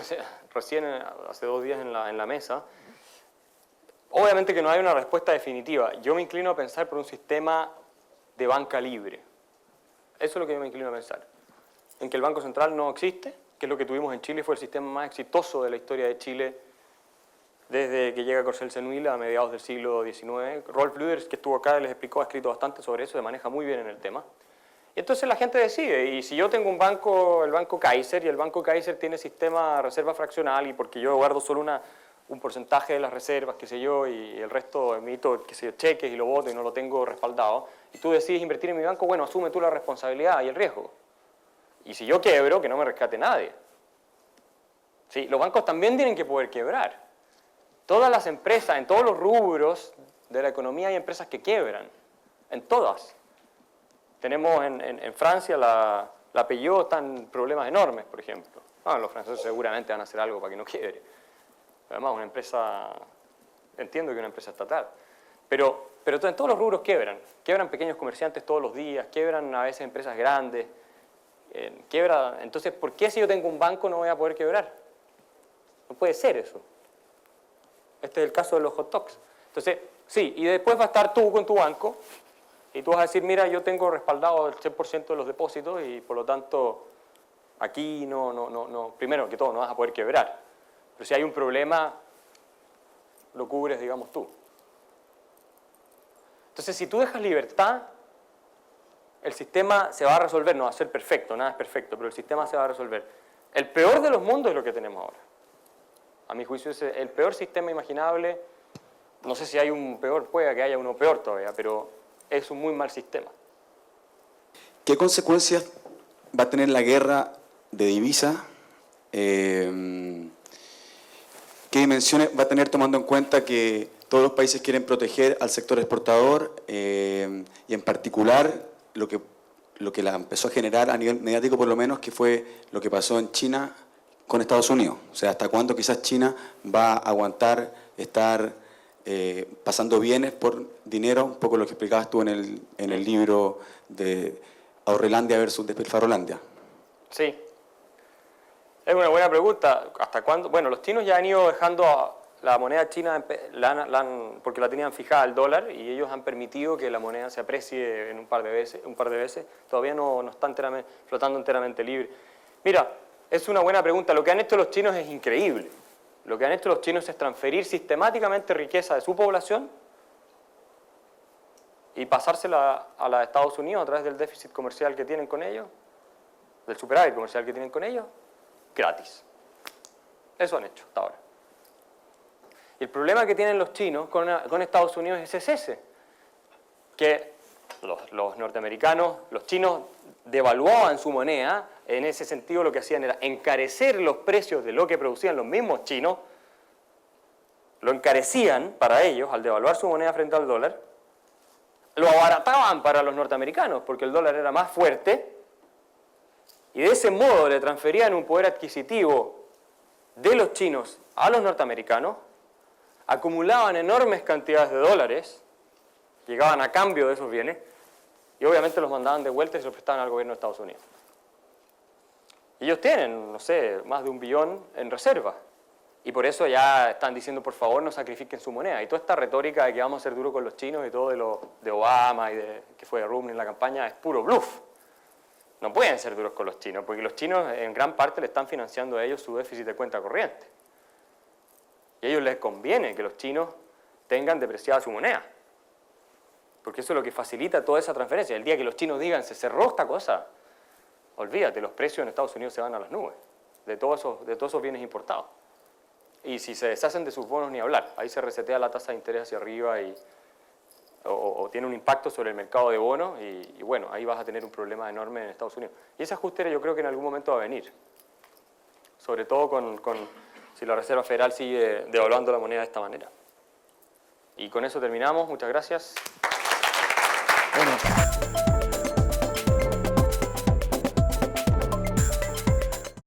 recién, hace 2 días en la mesa. Obviamente que no hay una respuesta definitiva. Yo me inclino a pensar por un sistema de banca libre. Eso es lo que yo me inclino a pensar. En que el Banco Central no existe, que es lo que tuvimos en Chile, fue el sistema más exitoso de la historia de Chile desde que llega Corcel Cenhuila a mediados del siglo XIX. Rolf Luders, que estuvo acá, les explicó, ha escrito bastante sobre eso, se maneja muy bien en el tema. Y entonces la gente decide, y si yo tengo un banco, el Banco Kaiser, y el Banco Kaiser tiene sistema de reserva fraccional, y porque yo guardo solo un porcentaje de las reservas, qué sé yo, y el resto emito, qué sé yo, cheques y lo boto y no lo tengo respaldado, y tú decides invertir en mi banco, bueno, asume tú la responsabilidad y el riesgo. Y si yo quiebro, que no me rescate nadie. ¿Sí? Los bancos también tienen que poder quebrar. Todas las empresas, en todos los rubros de la economía hay empresas que quiebran, en todas. Tenemos en Francia la Peugeot, están problemas enormes, por ejemplo. Los franceses seguramente van a hacer algo para que no quiebre. Además, una empresa, entiendo que es una empresa estatal. Pero en todos los rubros quiebran. Quiebran pequeños comerciantes todos los días, quiebran a veces empresas grandes. Entonces, ¿por qué si yo tengo un banco no voy a poder quebrar? No puede ser eso. Este es el caso de los hot dogs. Entonces, sí, y después va a estar tú con tu banco y tú vas a decir, mira, yo tengo respaldado el 100% de los depósitos y por lo tanto aquí primero que todo no vas a poder quebrar. Pero si hay un problema, lo cubres, digamos, tú. Entonces, si tú dejas libertad, el sistema se va a resolver, no va a ser perfecto, nada es perfecto, pero el sistema se va a resolver. El peor de los mundos es lo que tenemos ahora. A mi juicio es el peor sistema imaginable. No sé si hay un peor, puede que haya uno peor todavía, pero es un muy mal sistema. ¿Qué consecuencias va a tener la guerra de divisas? ¿Qué dimensiones va a tener tomando en cuenta que todos los países quieren proteger al sector exportador y en particular lo que lo que la empezó a generar a nivel mediático por lo menos, que fue lo que pasó en China con Estados Unidos. O sea, hasta cuándo quizás China va a aguantar estar pasando bienes por dinero, un poco lo que explicabas tú en el libro de Ahorrelandia versus Despilfarrolandia. Sí. Es una buena pregunta. ¿Hasta cuándo? Bueno, los chinos ya han ido dejando la moneda china, porque la tenían fijada al dólar, y ellos han permitido que la moneda se aprecie en un par de veces. Todavía no está flotando enteramente libre. Mira, es una buena pregunta. Lo que han hecho los chinos es increíble. Lo que han hecho los chinos es transferir sistemáticamente riqueza de su población y pasársela a la de Estados Unidos a través del déficit comercial que tienen con ellos, del superávit comercial que tienen con ellos, gratis. Eso han hecho hasta ahora. Y el problema que tienen los chinos con Estados Unidos es ese, que los norteamericanos, los chinos devaluaban su moneda. En ese sentido lo que hacían era encarecer los precios de lo que producían los mismos chinos, lo encarecían para ellos al devaluar su moneda frente al dólar, lo abarataban para los norteamericanos porque el dólar era más fuerte, y de ese modo le transferían un poder adquisitivo de los chinos a los norteamericanos, acumulaban enormes cantidades de dólares, llegaban a cambio de esos bienes, y obviamente los mandaban de vuelta y se los prestaban al gobierno de Estados Unidos. Y ellos tienen, no sé, más de $1 billón en reserva. Y por eso ya están diciendo, por favor, no sacrifiquen su moneda. Y toda esta retórica de que vamos a ser duros con los chinos y todo de Obama y que fue de Rumney en la campaña es puro bluff. No pueden ser duros con los chinos, porque los chinos en gran parte le están financiando a ellos su déficit de cuenta corriente. Y a ellos les conviene que los chinos tengan depreciada su moneda, porque eso es lo que facilita toda esa transferencia. El día que los chinos digan, se cerró esta cosa, olvídate, los precios en Estados Unidos se van a las nubes, de todos esos bienes importados. Y si se deshacen de sus bonos, ni hablar. Ahí se resetea la tasa de interés hacia arriba o tiene un impacto sobre el mercado de bonos y bueno, ahí vas a tener un problema enorme en Estados Unidos. Y ese ajuste yo creo que en algún momento va a venir. Sobre todo si la Reserva Federal sigue devaluando la moneda de esta manera. Y con eso terminamos. Muchas gracias. Bueno.